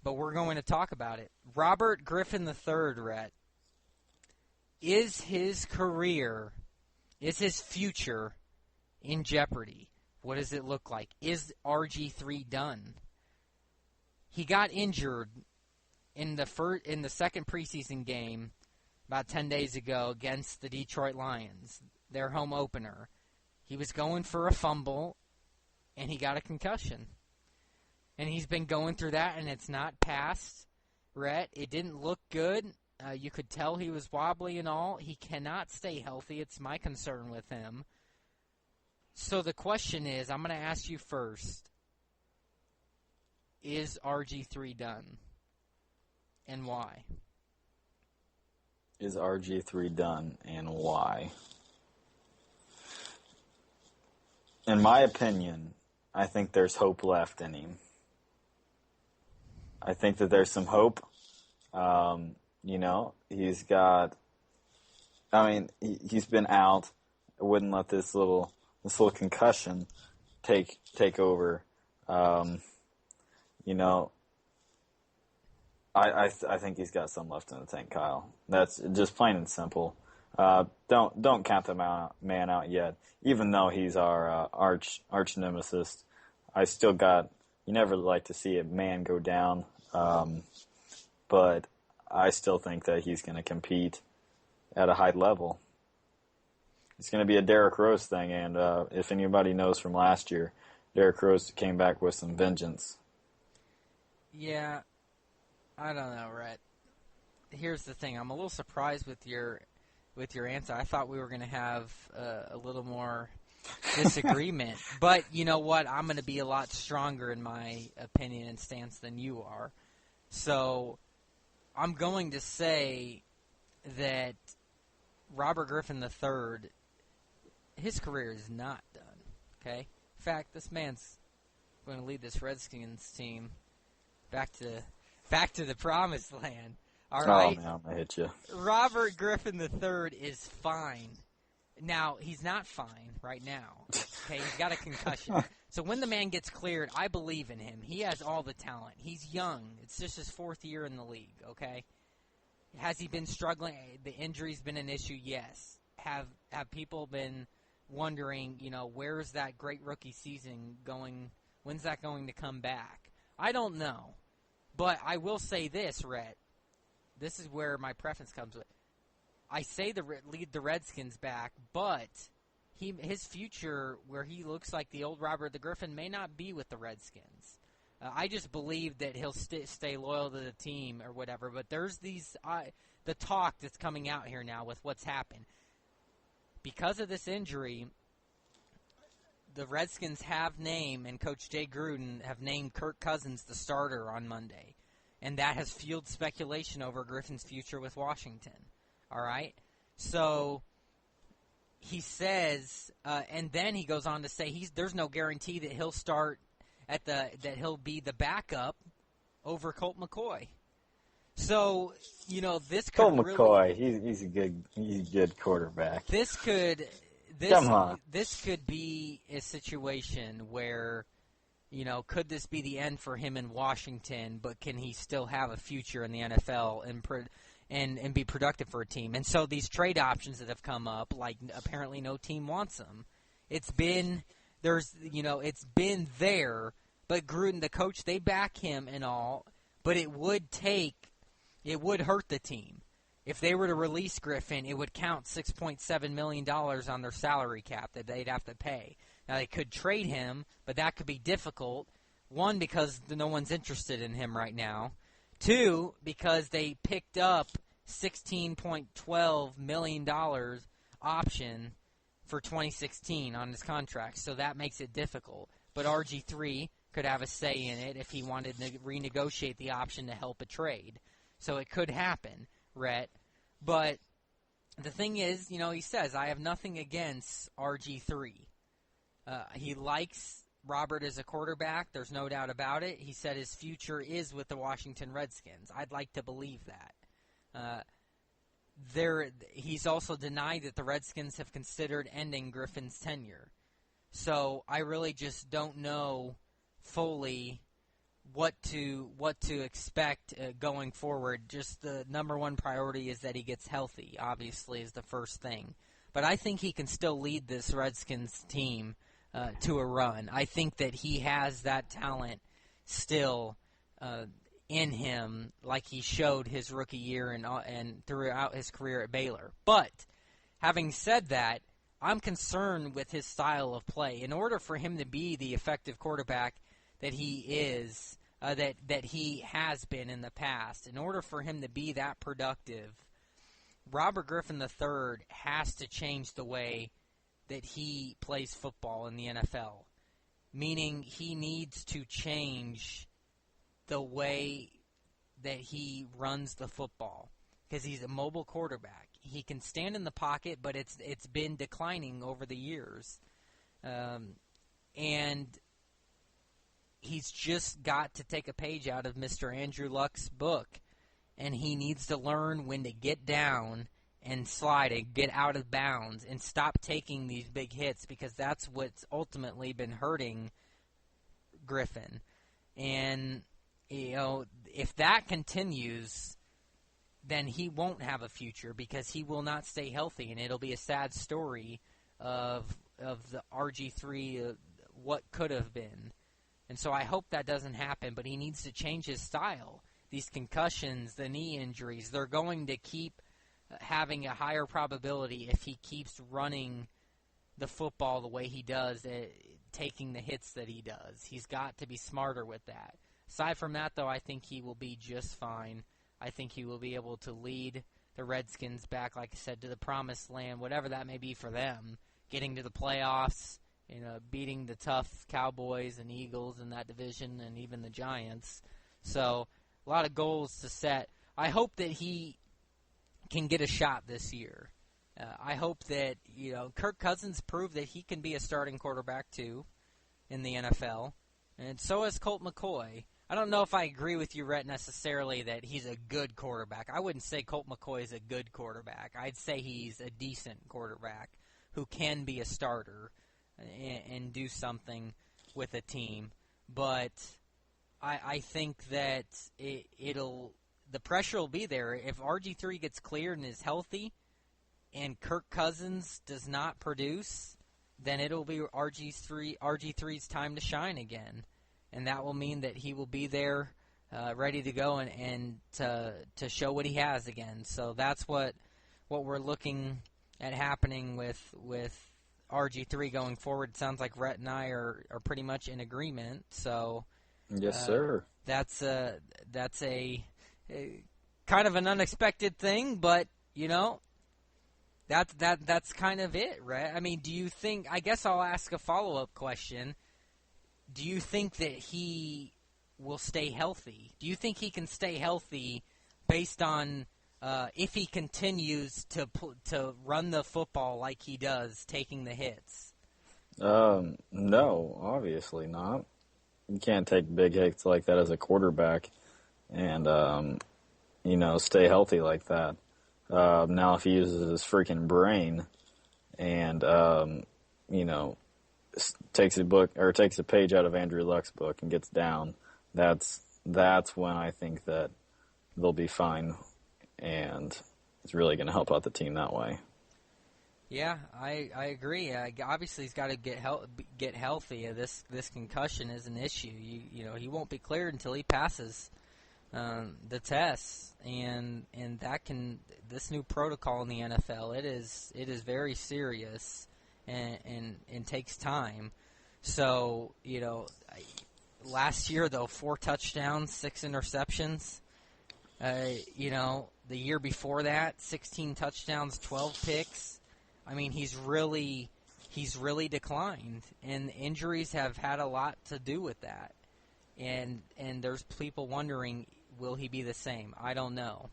But we're going to talk about it. Robert Griffin III, Rhett. Is his career, is his future in jeopardy? What does it look like? Is RG3 done? He got injured in the second preseason game about 10 days ago against the Detroit Lions, their home opener. He was going for a fumble, and he got a concussion. And he's been going through that, and it's not passed, Rhett. It didn't look good. You could tell he was wobbly and all. He cannot stay healthy. It's my concern with him. So the question is, I'm going to ask you first, is RG3 done? And why? Is RG3 done, and why? In my opinion, I think there's hope left in him. I think that there's some hope. He's got. He's been out. I wouldn't let this little concussion take over. I think he's got some left in the tank, Kyle. That's just plain and simple. Don't count the man out yet. Even though he's our arch nemesis, I still got. You never like to see a man go down, but I still think that he's going to compete at a high level. It's going to be a Derrick Rose thing, and if anybody knows from last year, Derrick Rose came back with some vengeance. Yeah, I don't know, Rhett. Here's the thing. I'm a little surprised with your answer. I thought we were going to have a little more disagreement. But you know what? I'm going to be a lot stronger in my opinion and stance than you are. So I'm going to say that Robert Griffin III, his career is not done. Okay? In fact, this man's going to lead this Redskins team back to the promised land. All right? Oh, man, I'm going to hit you. Robert Griffin III is fine. Now, he's not fine right now. Okay, he's got a concussion. So when the man gets cleared, I believe in him. He has all the talent. He's young. It's just his fourth year in the league, okay? Has he been struggling? The injury's been an issue, yes. Have people been wondering, where's that great rookie season going? When's that going to come back? I don't know. But I will say this, Rhett. This is where my preference comes with. I say lead the Redskins back, but his future, where he looks like the old Robert the Griffin, may not be with the Redskins. I just believe that he'll stay loyal to the team or whatever. But there's the talk that's coming out here now with what's happened. Because of this injury, the Redskins and Coach Jay Gruden have named Kirk Cousins the starter on Monday. And that has fueled speculation over Griffin's future with Washington. All right? So he says, and then he goes on to say there's no guarantee that he'll start that he'll be the backup over Colt McCoy. So, this could Colt McCoy, he's a good quarterback. This could be a situation where, could this be the end for him in Washington, but can he still have a future in the NFL and be productive for a team? And so these trade options that have come up, like apparently no team wants them. It's been there, but Gruden, the coach, they back him and all, but it would hurt the team. If they were to release Griffin, it would count $6.7 million on their salary cap that they'd have to pay. Now, they could trade him, but that could be difficult. One, because no one's interested in him right now. Two, because they picked up $16.12 million option for 2016 on his contract, so that makes it difficult. But RG3 could have a say in it if he wanted to renegotiate the option to help a trade. So it could happen, Rhett. But the thing is, he says, I have nothing against RG3. He likes Robert as a quarterback. There's no doubt about it. He said his future is with the Washington Redskins. I'd like to believe that. He's also denied that the Redskins have considered ending Griffin's tenure. So I really just don't know fully what to expect going forward. Just the number one priority is that he gets healthy, obviously, is the first thing. But I think he can still lead this Redskins team to a run. I think that he has that talent still in him, like he showed his rookie year and throughout his career at Baylor. But having said that, I'm concerned with his style of play. In order for him to be the effective quarterback that he is, that he has been in the past, in order for him to be that productive, Robert Griffin III has to change the way that he plays football in the NFL. Meaning he needs to change the way that he runs the football, because he's a mobile quarterback. He can stand in the pocket, but it's been declining over the years. And he's just got to take a page out of Mr. Andrew Luck's book, and he needs to learn when to get down and slide and get out of bounds and stop taking these big hits, because that's what's ultimately been hurting Griffin. And, if that continues, then he won't have a future, because he will not stay healthy, and it'll be a sad story of the RG3, what could have been. And so I hope that doesn't happen, but he needs to change his style. These concussions, the knee injuries, they're going to keep having a higher probability if he keeps running the football the way he does, taking the hits that he does. He's got to be smarter with that. Aside from that, though, I think he will be just fine. I think he will be able to lead the Redskins back, like I said, to the promised land, whatever that may be for them, getting to the playoffs, beating the tough Cowboys and Eagles in that division, and even the Giants. So a lot of goals to set. I hope that he can get a shot this year. I hope that, Kirk Cousins proved that he can be a starting quarterback too in the NFL, and so has Colt McCoy. I don't know if I agree with you, Rhett, necessarily that he's a good quarterback. I wouldn't say Colt McCoy is a good quarterback. I'd say he's a decent quarterback who can be a starter and do something with a team. But I think that the pressure will be there. If RG3 gets cleared and is healthy and Kirk Cousins does not produce, then it'll be RG3's time to shine again. And that will mean that he will be there ready to go and to show what he has again. So that's what we're looking at happening with RG3 going forward. It sounds like Rhett and I are pretty much in agreement. So yes, sir. That's a kind of an unexpected thing, but that's kind of it, right? I mean, do you think? I guess I'll ask a follow-up question. Do you think that he will stay healthy? Do you think he can stay healthy based on if he continues to run the football like he does, taking the hits? No, obviously not. You can't take big hits like that as a quarterback and, stay healthy like that. Now, if he uses his freaking brain and, takes a page out of Andrew Luck's book and gets down, that's when I think that they'll be fine, and it's really going to help out the team that way. Yeah, I agree. Obviously, he's got to get healthy. This concussion is an issue. He won't be cleared until he passes the tests, and this new protocol in the NFL, it is very serious. And takes time. So, last year, though, 4 touchdowns, 6 interceptions, The year before that, 16 touchdowns, 12 picks. I mean, he's really declined, and injuries have had a lot to do with that. And there's people wondering, will he be the same? I don't know.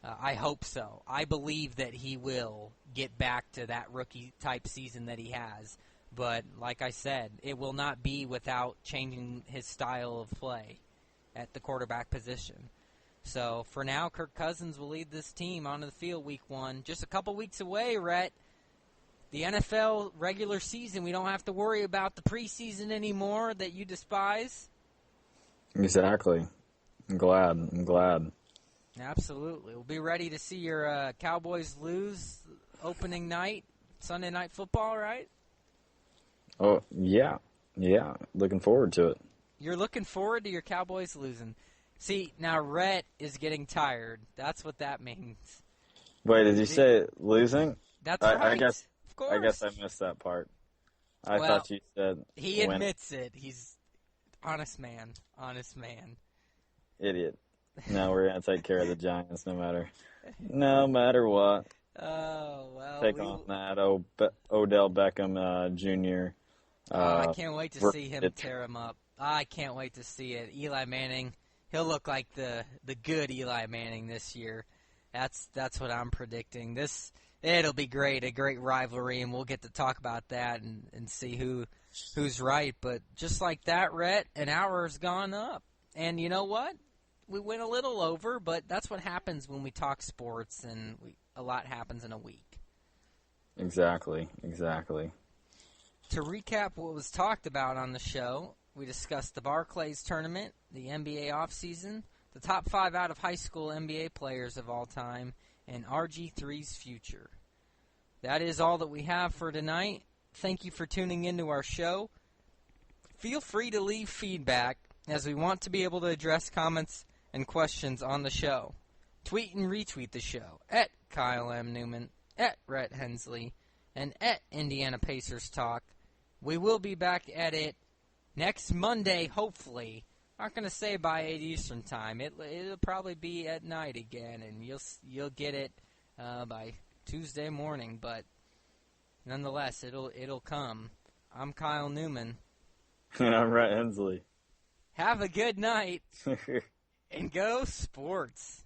I hope so. I believe that he will get back to that rookie-type season that he has. But like I said, it will not be without changing his style of play at the quarterback position. So for now, Kirk Cousins will lead this team onto the field week 1. Just a couple weeks away, Rhett. The NFL regular season, we don't have to worry about the preseason anymore that you despise. Exactly. I'm glad. Absolutely. We'll be ready to see your Cowboys lose opening night, Sunday Night Football, right? Oh, yeah. Yeah, looking forward to it. You're looking forward to your Cowboys losing. See, now Rhett is getting tired. That's what that means. Wait, did you say losing? That's right. I guess, of course. I guess I missed that part. I thought you said he admits it. He's honest man. Idiot. No, we're going to take care of the Giants no matter what. Oh, well. Take on that Odell Beckham Jr. I can't wait to see him tear him up. I can't wait to see it. Eli Manning, he'll look like the good Eli Manning this year. That's what I'm predicting. It'll be great, a great rivalry, and we'll get to talk about that and see who's right. But just like that, Rhett, an hour's gone up. And you know what? We went a little over, but that's what happens when we talk sports, and a lot happens in a week. Exactly. To recap what was talked about on the show, we discussed the BarClay's tournament, the NBA offseason, the top 5 out of high school NBA players of all time, and RG3's future. That is all that we have for tonight. Thank you for tuning into our show. Feel free to leave feedback, as we want to be able to address comments and questions on the show. Tweet and retweet the show at Kyle M. Newman, at Rhett Hensley, and at Indiana Pacers Talk. We will be back at it next Monday, hopefully. I'm not going to say by 8 Eastern time. It'll probably be at night again, and you'll get it by Tuesday morning. But nonetheless, it'll come. I'm Kyle Newman. And I'm Rhett Hensley. Have a good night, and go sports.